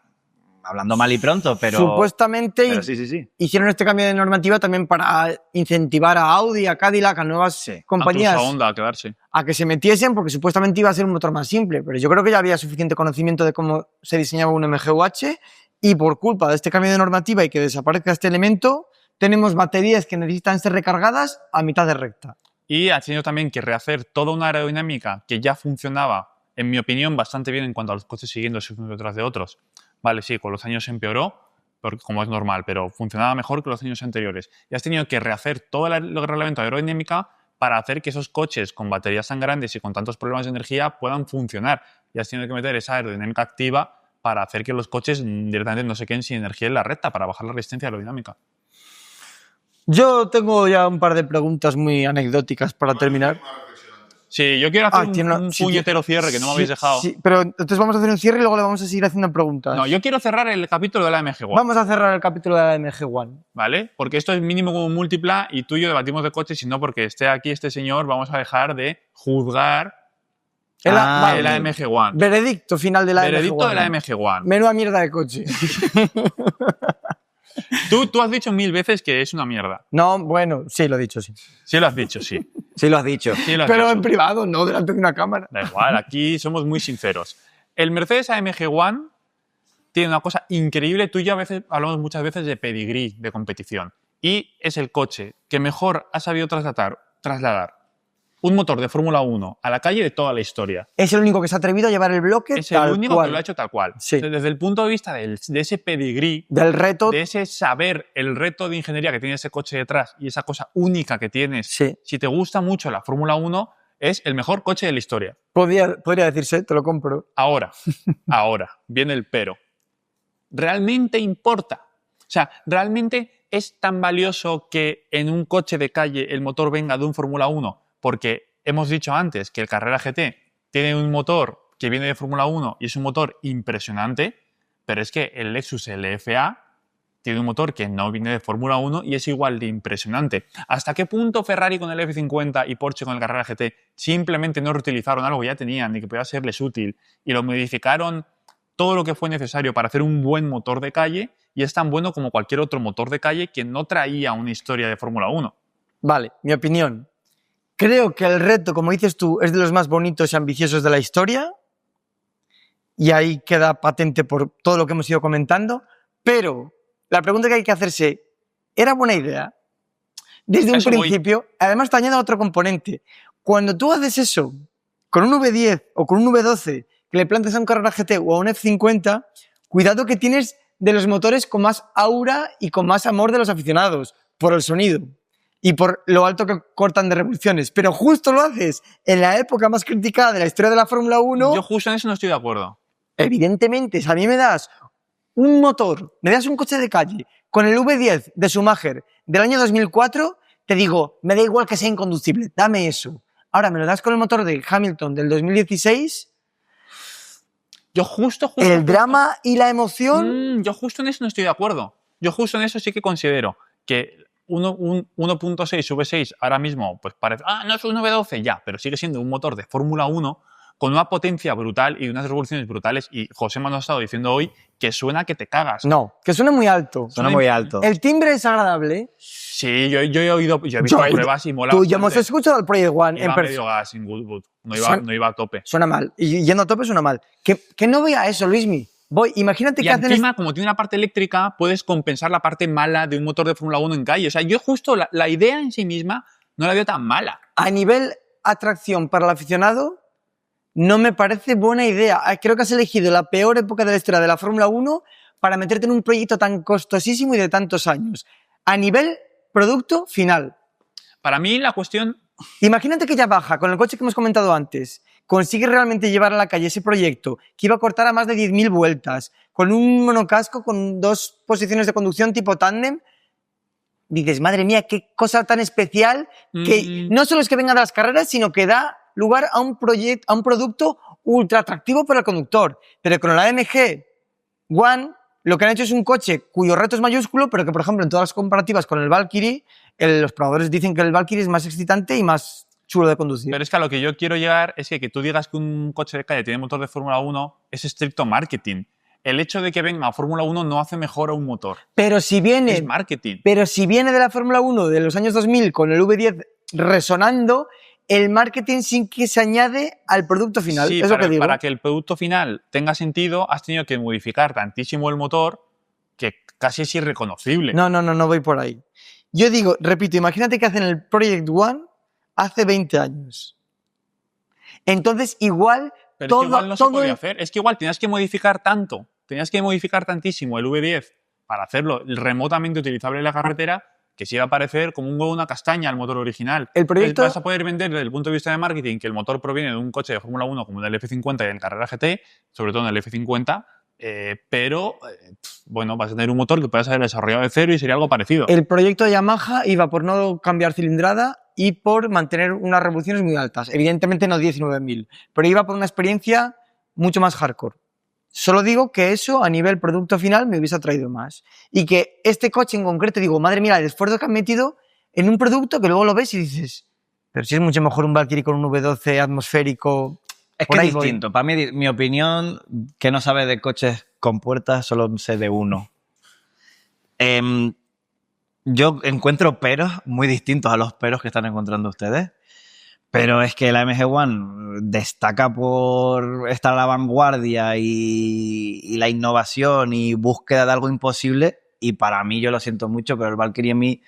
hablando mal y pronto, pero... Supuestamente pero sí. hicieron este cambio de normativa también para incentivar a Audi, a Cadillac, a nuevas compañías Incluso a Honda a quedarse. a que se metiesen, porque supuestamente iba a ser un motor más simple. Pero yo creo que ya había suficiente conocimiento de cómo se diseñaba un MGUH y por culpa de este cambio de normativa y que desaparezca este elemento, tenemos baterías que necesitan ser recargadas a mitad de recta. Y ha tenido también que rehacer toda una aerodinámica que ya funcionaba, en mi opinión, bastante bien en cuanto a los coches siguiéndose unos detrás de otros. Vale, sí, con los años se empeoró, porque, como es normal, pero funcionaba mejor que los años anteriores. Y has tenido que rehacer todo el reglamento de aerodinámica para hacer que esos coches con baterías tan grandes y con tantos problemas de energía puedan funcionar. Y has tenido que meter esa aerodinámica activa para hacer que los coches directamente no se queden sin energía en la recta, para bajar la resistencia aerodinámica. Yo tengo ya un par de preguntas muy anecdóticas para terminar. Sí, yo quiero hacer tiene un puñetero cierre que no me habéis dejado. Sí, pero entonces vamos a hacer un cierre y luego le vamos a seguir haciendo preguntas. No, yo quiero cerrar el capítulo de la MG One. Vamos a cerrar el capítulo de la MG One. ¿Vale? Porque esto es mínimo como un múltipla y tú y yo debatimos de coches y no porque esté aquí este señor vamos a dejar de juzgar Vale. la MG One. Veredicto final de la Veredicto MG One. de la MG One. Menuda mierda de coche. Tú has dicho 1000 veces que es una mierda. No, bueno, sí, lo he dicho, sí. Sí lo has dicho, sí. Sí lo has dicho. Sí lo has Pero dicho. en privado, no delante de una cámara. Da igual, aquí somos muy sinceros. El Mercedes AMG One tiene una cosa increíble. Tú y yo hablamos muchas veces de pedigrí de competición. Y es el coche que mejor ha sabido trasladar un motor de Fórmula 1 a la calle de toda la historia. Es el único que se ha atrevido a llevar el bloque Es el tal único cual. que lo ha hecho tal cual. Sí. Desde el punto de vista de ese pedigrí, Del reto, de ese saber, el reto de ingeniería que tiene ese coche detrás y esa cosa única que tienes, sí. si te gusta mucho la Fórmula 1, es el mejor coche de la historia. Podría decirse, te lo compro. Ahora, viene el pero. ¿Realmente importa? O sea, ¿realmente es tan valioso que en un coche de calle el motor venga de un Fórmula 1? Porque hemos dicho antes que el Carrera GT tiene un motor que viene de Fórmula 1 y es un motor impresionante, pero es que el Lexus LFA tiene un motor que no viene de Fórmula 1 y es igual de impresionante. ¿Hasta qué punto Ferrari con el F50 y Porsche con el Carrera GT simplemente no reutilizaron algo que ya tenían y que podía serles útil y lo modificaron todo lo que fue necesario para hacer un buen motor de calle y es tan bueno como cualquier otro motor de calle que no traía una historia de Fórmula 1? Vale, mi opinión. Creo que el reto, como dices tú, es de los más bonitos y ambiciosos de la historia y ahí queda patente por todo lo que hemos ido comentando, pero la pregunta que hay que hacerse, ¿era buena idea? Desde un principio, además te añado otro componente. Cuando tú haces eso con un V10 o con un V12 que le plantes a un Carrera GT o a un F50, cuidado que tienes de los motores con más aura y con más amor de los aficionados, por el sonido y por lo alto que cortan de revoluciones. Pero justo lo haces en la época más criticada de la historia de la Fórmula 1. Yo justo en eso no estoy de acuerdo. Evidentemente, si a mí me das un motor, me das un coche de calle con el V10 de Schumacher del año 2004, te digo, me da igual que sea inconducible, dame eso. Ahora me lo das con el motor de Hamilton del 2016... Yo justo el drama y la emoción... Yo justo en eso no estoy de acuerdo. Yo justo en eso sí que considero que un 1.6 V6 ahora mismo pues parece, no es un V12 ya, pero sigue siendo un motor de Fórmula 1 con una potencia brutal y unas revoluciones brutales, y José me ha estado diciendo hoy que suena que te cagas. No, que suena muy alto. Suena muy alto. El timbre es agradable. Sí, yo he visto pruebas y mola. Tú ya hemos escuchado el Project One iba en persona. medio gas en Goodwood, no iba a tope. Suena mal, y yendo a tope suena mal. Que no vea eso, Luismi. Imagínate y que hacen... encima, como tiene una parte eléctrica, puedes compensar la parte mala de un motor de Fórmula 1 en calle. O sea, yo justo la idea en sí misma no la veo tan mala. A nivel atracción para el aficionado, no me parece buena idea. Creo que has elegido la peor época de la historia de la Fórmula 1 para meterte en un proyecto tan costosísimo y de tantos años. A nivel producto final. Para mí la cuestión... Imagínate que Yamaha, con el coche que hemos comentado antes, consigue realmente llevar a la calle ese proyecto que iba a cortar a más de 10.000 vueltas, con un monocasco, con 2 posiciones de conducción tipo tándem. Dices, madre mía, qué cosa tan especial, que no solo es que venga de las carreras, sino que da lugar a un producto ultra atractivo para el conductor. Pero con la AMG One, lo que han hecho es un coche cuyo reto es mayúsculo, pero que, por ejemplo, en todas las comparativas con el Valkyrie, los probadores dicen que el Valkyrie es más excitante y más chulo de conducir. Pero es que a lo que yo quiero llegar es que tú digas que un coche de calle tiene motor de Fórmula 1 es estricto marketing. El hecho de que venga a Fórmula 1 no hace mejor a un motor. Pero si viene... Es marketing. Pero si viene de la Fórmula 1 de los años 2000 con el V10 resonando, el marketing sí que se añade al producto final. Sí, es lo que digo. Para que el producto final tenga sentido, has tenido que modificar tantísimo el motor que casi es irreconocible. No voy por ahí. Yo digo, repito, imagínate que hacen el Project One hace 20 años. Entonces, igual... Pero es que igual no se podía hacer. Es que igual tenías que modificar tanto, tenías que modificar tantísimo el V10 para hacerlo remotamente utilizable en la carretera, que se iba a parecer como un huevo una castaña al motor original. El proyecto... Vas a poder vender desde el punto de vista de marketing que el motor proviene de un coche de Fórmula 1 como el F50 y el Carrera GT, sobre todo en el F50, pero bueno, vas a tener un motor que puedas haber desarrollado de cero y sería algo parecido. El proyecto de Yamaha iba por no cambiar cilindrada y por mantener unas revoluciones muy altas. Evidentemente no 19.000, pero iba por una experiencia mucho más hardcore. Solo digo que eso a nivel producto final me hubiese atraído más. Y que este coche en concreto, digo, madre mía, el esfuerzo que han metido en un producto que luego lo ves y dices, pero si es mucho mejor un Valkyrie con un V12 atmosférico. Es que es distinto. Para mí, mi opinión, que no sabe de coches con puertas, solo sé de uno. Yo encuentro peros muy distintos a los peros que están encontrando ustedes. Pero es que la AMG One destaca por estar a la vanguardia y la innovación y búsqueda de algo imposible. Y para mí, yo lo siento mucho, pero el Valkyrie en mí,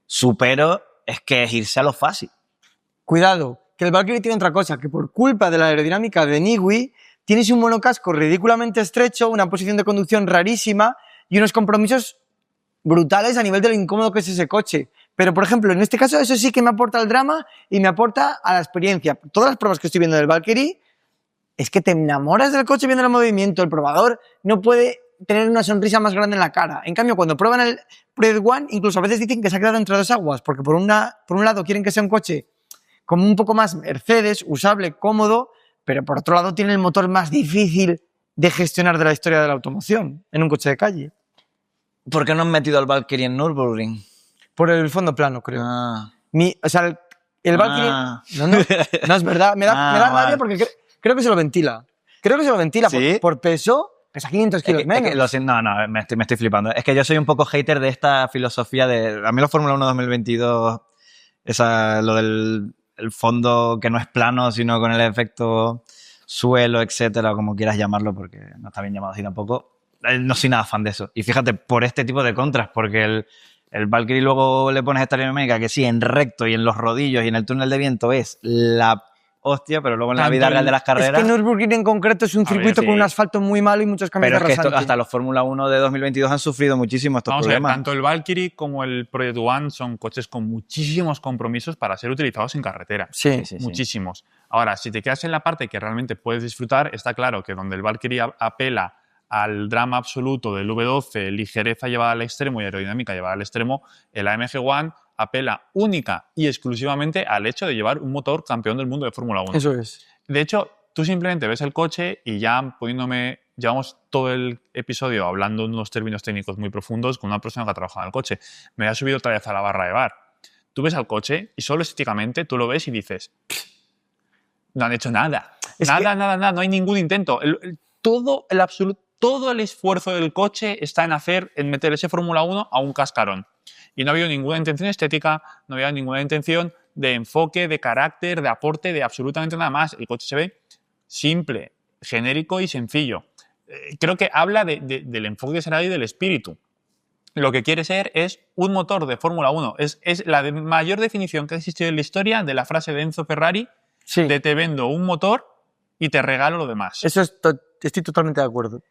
su pero es que es irse a lo fácil. Cuidado, que el Valkyrie tiene otra cosa, que por culpa de la aerodinámica de Nigui, tienes un monocasco ridículamente estrecho, una posición de conducción rarísima y unos compromisos brutales a nivel de lo incómodo que es ese coche. Pero, por ejemplo, en este caso, eso sí que me aporta al drama y me aporta a la experiencia. Todas las pruebas que estoy viendo del Valkyrie es que te enamoras del coche viendo el movimiento. El probador no puede tener una sonrisa más grande en la cara. En cambio, cuando prueban el Project One, incluso a veces dicen que se ha quedado entre dos aguas, porque por un lado quieren que sea un coche como un poco más Mercedes, usable, cómodo, pero por otro lado tiene el motor más difícil de gestionar de la historia de la automoción en un coche de calle. ¿Por qué no han metido al Valkyrie en Nürburgring? Por el fondo plano, creo. Ah. O sea, el Valkyrie... Ah. No es verdad. Me da rabia vale. porque creo que se lo ventila. Creo que se lo ventila. ¿Sí? Por peso, pesa 500 kilos menos. No, me estoy flipando. Es que yo soy un poco hater de esta filosofía de... A mí la Fórmula 1 2022, lo del el fondo que no es plano, sino con el efecto suelo, etcétera, o como quieras llamarlo, porque no está bien llamado así tampoco. No soy nada fan de eso. Y fíjate, por este tipo de contras, porque el Valkyrie luego le pones esta aerodinámica que sí, en recto y en los rodillos y en el túnel de viento es la hostia, pero luego en la vida real de las carreras... Es que Nürburgring en concreto es un circuito con un asfalto muy malo y muchos cambios de rasante. Pero es que hasta los Fórmula 1 de 2022 han sufrido muchísimo estos Vamos problemas. a ver, tanto el Valkyrie como el Project One son coches con muchísimos compromisos para ser utilizados en carretera. Sí. Muchísimos. Ahora, si te quedas en la parte que realmente puedes disfrutar, está claro que donde el Valkyrie apela al drama absoluto del V12, ligereza llevada al extremo y aerodinámica llevada al extremo, el AMG One apela única y exclusivamente al hecho de llevar un motor campeón del mundo de Fórmula 1. Eso es. De hecho, tú simplemente ves el coche y ya llevamos todo el episodio hablando en unos términos técnicos muy profundos con una persona que ha trabajado en el coche. Me ha subido otra vez a la barra de bar. Tú ves al coche y solo estéticamente tú lo ves y dices, no han hecho nada. Nada, no hay ningún intento. Todo el esfuerzo del coche está en meter ese Fórmula 1 a un cascarón. Y no ha habido ninguna intención estética, no había ninguna intención de enfoque, de carácter, de aporte, de absolutamente nada más. El coche se ve simple, genérico y sencillo. Creo que habla del enfoque que será y del espíritu. Lo que quiere ser es un motor de Fórmula 1. Es la mayor definición que ha existido en la historia de la frase de Enzo Ferrari de te vendo un motor y te regalo lo demás. Eso estoy totalmente de acuerdo.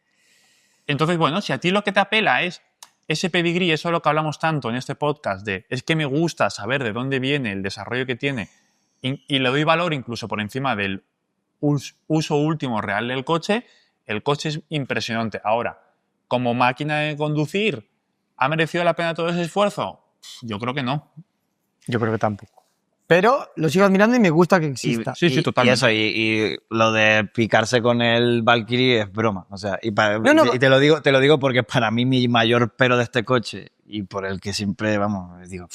Entonces, bueno, si a ti lo que te apela es ese pedigrí, eso es lo que hablamos tanto en este podcast es que me gusta saber de dónde viene el desarrollo que tiene y le doy valor incluso por encima del uso último real del coche, el coche es impresionante. Ahora, como máquina de conducir, ¿ha merecido la pena todo ese esfuerzo? Yo creo que no. Yo creo que tampoco. Pero lo sigo admirando y me gusta que exista. Sí, totalmente. Y lo de picarse con el Valkyrie es broma. O sea, y te lo digo porque para mí mi mayor pero de este coche y por el que siempre, digo,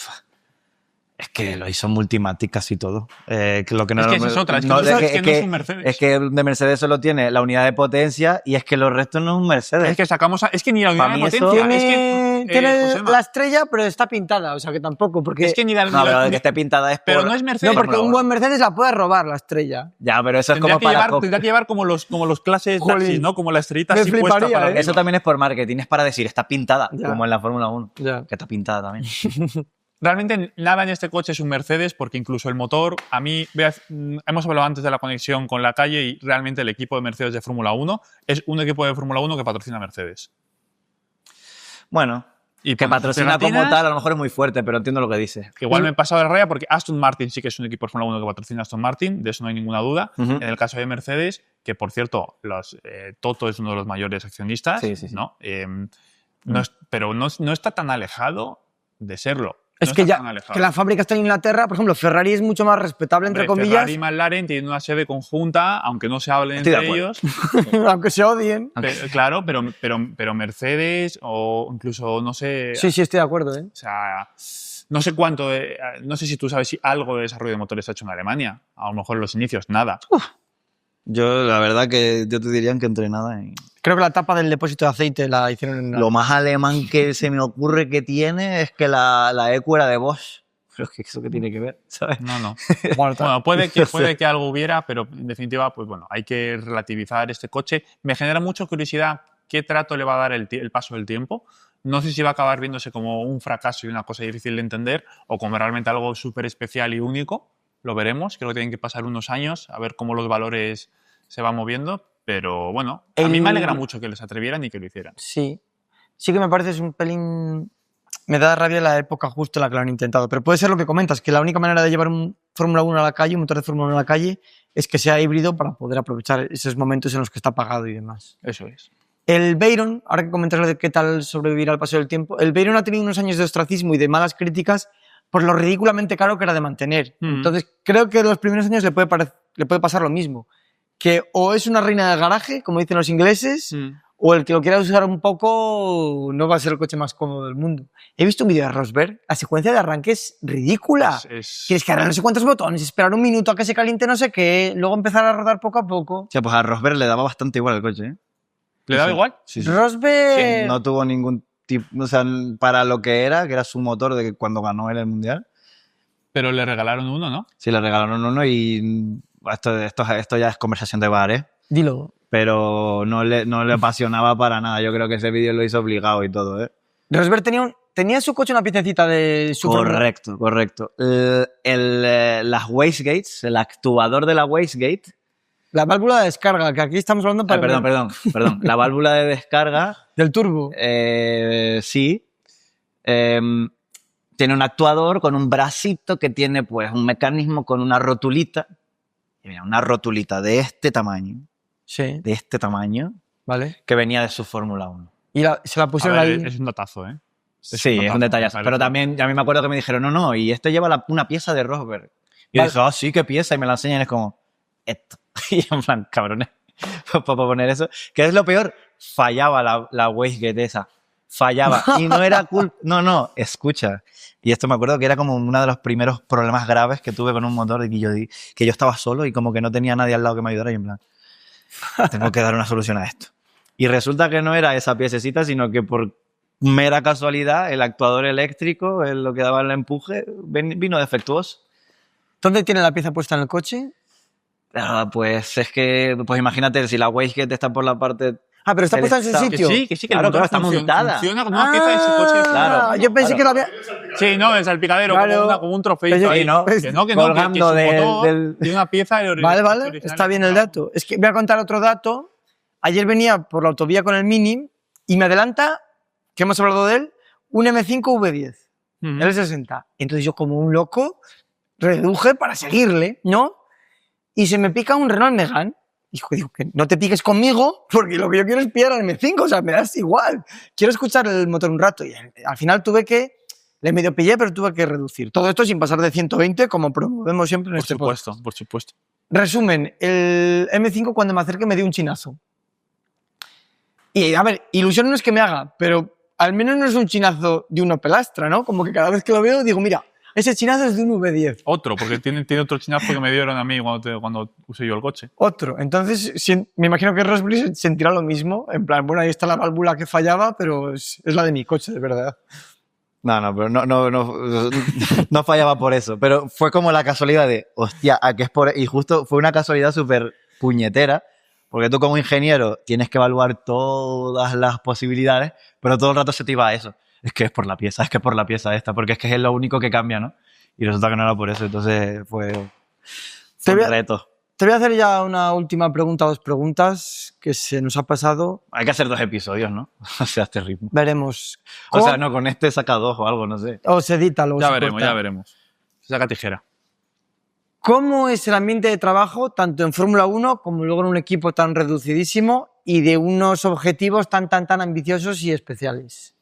es que lo hizo Multimatic casi todo. Que lo que no, es que esa es otra, es que no es un Mercedes. Es que de Mercedes solo tiene la unidad de potencia y es que los restos no es un Mercedes. Es que ni la unidad de potencia. Tiene la estrella, pero está pintada, o sea que tampoco. Porque es que ni la pero de que esté pintada es pero no es Mercedes. No, porque un buen Mercedes la puede robar la estrella. Ya, pero eso es como para... Tendría que llevar como los clases taxis, ¿no? Como la estrellita así puesta para Eso también es por marketing, es para decir, está pintada, como en la Fórmula 1, ya. que está pintada también. Realmente nada en este coche es un Mercedes porque incluso el motor, a mí, hemos hablado antes de la conexión con la calle y realmente el equipo de Mercedes de Fórmula 1 es un equipo de Fórmula 1 que patrocina a Mercedes. Bueno, y que patrocina como tal a lo mejor es muy fuerte, pero entiendo lo que dices. Igual me he pasado de raya porque Aston Martin sí que es un equipo de Fórmula 1 que patrocina a Aston Martin, de eso no hay ninguna duda. En el caso de Mercedes, que por cierto, Toto es uno de los mayores accionistas, sí. ¿no? Pero no está tan alejado de serlo. Es que la fábrica está en Inglaterra, por ejemplo, Ferrari es mucho más respetable, entre comillas. Ferrari y McLaren tienen una sede conjunta, aunque no se hablen entre ellos. Aunque se odien. Claro, pero Mercedes o incluso, no sé... Sí, estoy de acuerdo. O sea, no sé cuánto... no sé si tú sabes si algo de desarrollo de motores se ha hecho en Alemania. A lo mejor en los inicios, nada. Yo, la verdad que yo te diría que entre nada. Creo que la tapa del depósito de aceite la hicieron en... Lo más alemán que se me ocurre que tiene es que la ECU era de Bosch. Pero es que eso que tiene que ver, ¿sabes? No. Bueno, puede que algo hubiera, pero en definitiva, pues bueno, hay que relativizar este coche. Me genera mucha curiosidad qué trato le va a dar el paso del tiempo. No sé si va a acabar viéndose como un fracaso y una cosa difícil de entender o como realmente algo súper especial y único. Lo veremos. Creo que tienen que pasar unos años a ver cómo los valores se van moviendo. Pero bueno, a mí me alegra mucho que les atrevieran y que lo hicieran. Sí que me parece es un pelín... Me da rabia la época justo en la que lo han intentado. Pero puede ser lo que comentas, que la única manera de llevar un Fórmula 1 a la calle, un motor de Fórmula 1 a la calle, es que sea híbrido para poder aprovechar esos momentos en los que está apagado y demás. Eso es. El Veyron, ahora que comentas lo de qué tal sobrevivir al paso del tiempo, el Veyron ha tenido unos años de ostracismo y de malas críticas por lo ridículamente caro que era de mantener. Entonces, creo que en los primeros años le puede pasar lo mismo. que o es una reina del garaje, como dicen los ingleses, o el que lo quiera usar un poco no va a ser el coche más cómodo del mundo. He visto un vídeo de Rosberg, la secuencia de arranque es ridícula. Tienes que darle no sé cuántos botones, esperar un minuto a que se caliente no sé qué, luego empezar a rodar poco a poco. O sea, pues a Rosberg le daba bastante igual el coche, ¿eh? ¿Le daba igual? Sí, sí. Rosberg... No tuvo ningún tipo... O sea, para lo que era su motor de cuando ganó él el Mundial. Pero le regalaron uno, ¿no? Sí, le regalaron uno y... Esto ya es conversación de bar, ¿eh? Dilo. Pero no le apasionaba para nada. Yo creo que ese vídeo lo hizo obligado y todo, ¿eh? Rosberg tenía en su coche una piececita de su Correcto. Las wastegates, el actuador de la wastegate... La válvula de descarga, que aquí estamos hablando para... Perdón. La válvula de descarga... Del turbo. Sí. Tiene un actuador con un bracito que tiene pues un mecanismo con una rotulita. Y mira, una rotulita de este tamaño. Sí. De este tamaño. Vale. Que venía de su Fórmula 1. Y se la pusieron A ver, ahí. es un datazo, ¿eh? Sí, es un detallazo. Pero también, a mí me acuerdo que me dijeron, no, y esto lleva una pieza de Rosberg. Y yo dije, sí, ¿qué pieza? Y me la enseñan y es como, esto. Y en plan, cabrones, para poner eso. ¿Qué es lo peor? Fallaba la wastegate esa. Fallaba. Y no era culpa. No, escucha. Y esto me acuerdo que era como uno de los primeros problemas graves que tuve con un motor, que yo estaba solo y como que no tenía nadie al lado que me ayudara. Y en plan, tengo que dar una solución a esto. Y resulta que no era esa piececita, sino que por mera casualidad el actuador eléctrico, lo que daba el empuje, vino defectuoso. ¿Dónde tiene la pieza puesta en el coche? Pues es que, pues imagínate, si la wastegate está por la parte... Ah, pero está puesta en ese sitio. Que sí, que Claro, el motor está montada. Funciona con una pieza de ese coche. Claro. Yo pensé que lo había... Sí, no, el salpicadero, Claro. como un trofeito Pero ahí. sí, ¿no? Que no, Colgando que su motor del- tiene una pieza Vale, está bien el dato. Es que voy a contar otro dato. Ayer venía por la autovía con el Mini y me adelanta, que hemos hablado de él, un M5 V10, el 60. Entonces yo como un loco reduje para seguirle, ¿no? Y se me pica un Renault Megane. Digo, que no te piques conmigo porque lo que yo quiero es pillar al M5, o sea, me das igual. Quiero escuchar el motor un rato y al final le medio pillé, pero tuve que reducir. Todo esto sin pasar de 120, como promovemos siempre en este podcast. Por supuesto. Resumen, el M5 cuando me acerque me dio un chinazo. Y a ver, ilusión no es que me haga, pero al menos no es un chinazo de un Opel Astra, ¿no? Como que cada vez que lo veo digo, mira, ese chinazo es de un V10. Otro, porque tiene otro chinazo que me dieron a mí cuando usé yo el coche. Otro. Entonces, me imagino que Rosberg sentirá lo mismo. En plan, bueno, ahí está la válvula que fallaba, pero es la de mi coche, de verdad. No, pero no fallaba por eso. Pero fue como la casualidad de, hostia, ¿a qué es por...? Y justo fue una casualidad súper puñetera, porque tú como ingeniero tienes que evaluar todas las posibilidades, pero todo el rato se te iba a eso. Es que es por la pieza esta, porque es que es lo único que cambia, ¿no? Y resulta que no era por eso, entonces fue un reto. Te voy a hacer ya una última pregunta, 2 preguntas que se nos ha pasado. Hay que hacer 2 episodios, ¿no? O sea, este ritmo. Veremos. O sea, no, con este saca 2 o algo, no sé. O se edita, luego Ya se veremos, corta. ya veremos. Saca tijera. ¿Cómo es el ambiente de trabajo, tanto en Fórmula 1 como luego en un equipo tan reducidísimo y de unos objetivos tan ambiciosos y especiales?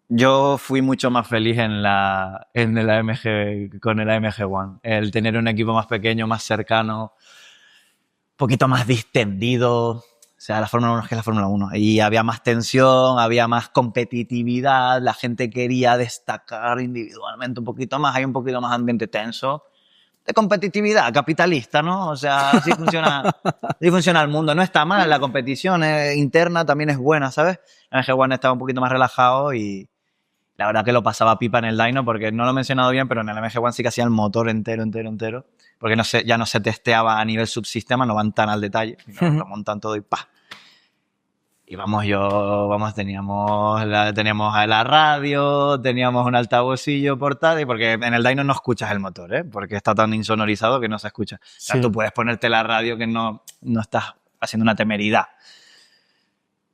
Yo fui mucho más feliz con el AMG One. El tener un equipo más pequeño, más cercano, un poquito más distendido. O sea, la Fórmula 1 es que es la Fórmula 1. Y había más tensión, había más competitividad, la gente quería destacar individualmente un poquito más, hay un poquito más ambiente tenso. De competitividad capitalista, ¿no? O sea, así funciona el mundo. No está mal, la competición interna también es buena, ¿sabes? El AMG One estaba un poquito más relajado y la verdad que lo pasaba pipa en el dyno, porque no lo he mencionado bien, pero en el AMG One sí que hacía el motor entero, porque ya no se testeaba a nivel subsistema, no van tan al detalle, sino lo montan todo y ¡pa! Y teníamos la radio, teníamos un altavocillo portátil, porque en el dyno no escuchas el motor, ¿eh? Porque está tan insonorizado que no se escucha. O sea, tú puedes ponerte la radio que no estás haciendo una temeridad.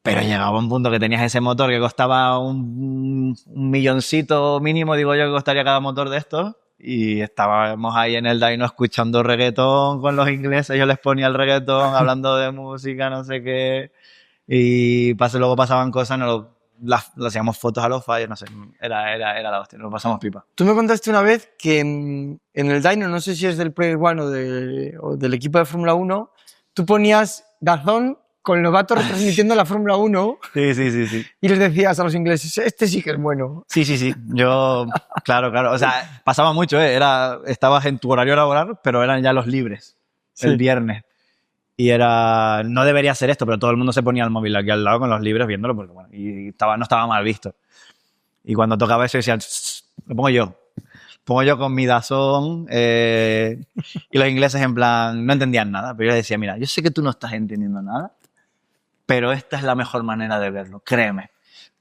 Pero llegaba un punto que tenías ese motor que costaba un milloncito mínimo, digo yo, que costaría cada motor de estos. Y estábamos ahí en el dyno escuchando reggaetón con los ingleses. Yo les ponía el reggaetón, hablando de música, no sé qué. Y luego pasaban cosas, le hacíamos fotos a los fallos, no sé. Era la hostia, nos pasamos pipa. Tú me contaste una vez que en el dyno, no sé si es del Player One o del equipo de Fórmula 1, tú ponías DAZN con Lovato retransmitiendo la Fórmula 1 Sí. y les decías a los ingleses, este sí que es bueno. Sí. Yo, claro. O sea, pasaba mucho, ¿eh? Estabas en tu horario laboral, pero eran ya los libres, el viernes. Y no debería ser esto, pero todo el mundo se ponía el móvil aquí al lado con los libros viéndolo, porque bueno, no estaba mal visto. Y cuando tocaba eso decían, lo pongo yo con mi DAZN, y los ingleses en plan, no entendían nada, pero yo les decía, mira, yo sé que tú no estás entendiendo nada, pero esta es la mejor manera de verlo, créeme.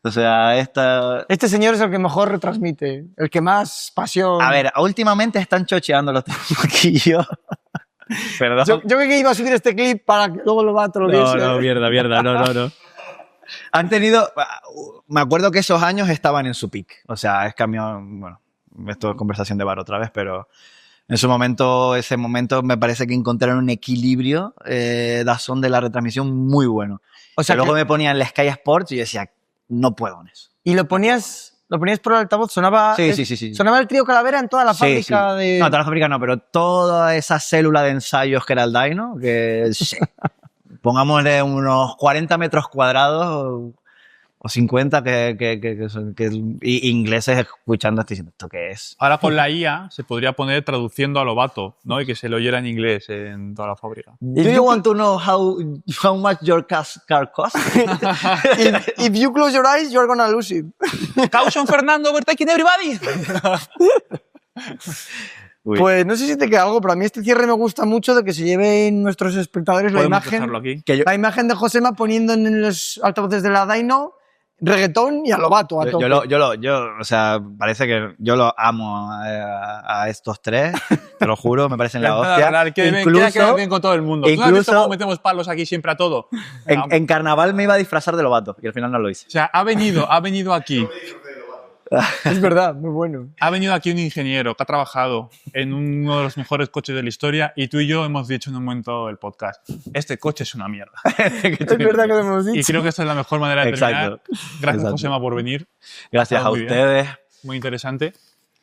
O sea, Este señor es el que mejor retransmite, el que más pasión... A ver, últimamente están chocheando los un poquillo. Perdón. Yo creo que iba a subir este clip para que luego Lovato lo viese. No, mierda, no. Han tenido... Me acuerdo que esos años estaban en su peak. O sea, es cambio... Bueno, esto es conversación de bar otra vez, pero en ese momento me parece que encontraron un equilibrio DAZN de la retransmisión muy bueno. O sea, luego me ponían el Sky Sports y yo decía, no puedo con eso. Y lo ponías por el altavoz, sonaba... Sí. Sonaba el Trío Calavera en toda la fábrica de... No, toda la fábrica no, pero toda esa célula de ensayos que era el dyno, que sí. Pongámosle unos 40 metros cuadrados o 50 y ingleses escuchando esto diciendo, ¿esto qué es? Ahora con la IA se podría poner traduciendo a Lovato, ¿no? Y que se lo oyera en inglés en toda la fábrica. Do you want to know how much your car costs? If you close your eyes, you're gonna lose it. Caution Fernando, overtaking everybody. Uy. Pues no sé si te queda algo, pero a mí este cierre me gusta mucho de que se lleven nuestros espectadores la Podemos imagen, dejarlo aquí. la imagen de Josema poniendo en los altavoces de la dyno reggaetón y a Lovato a tope. O sea, parece que yo lo amo a estos tres, te lo juro, me parecen la hostia. Queda bien con todo el mundo. ¿Tú has visto cómo metemos palos aquí siempre a todo? En carnaval me iba a disfrazar de Lovato y al final no lo hice. O sea, ha venido aquí. Es verdad, muy bueno. Ha venido aquí un ingeniero que ha trabajado en uno de los mejores coches de la historia y tú y yo hemos dicho en un momento del podcast, este coche es una mierda. Es verdad que lo hemos dicho. Y creo que esta es la mejor manera de terminar. Gracias, Exacto. Josema, por venir. Gracias a ustedes. Muy interesante.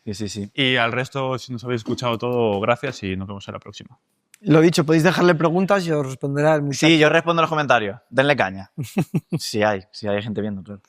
Sí. Y al resto, si nos habéis escuchado todo, gracias y nos vemos en la próxima. Lo dicho, podéis dejarle preguntas y os responderá el muchacho. Sí, yo respondo en los comentarios. Denle caña. Sí hay gente viendo, claro.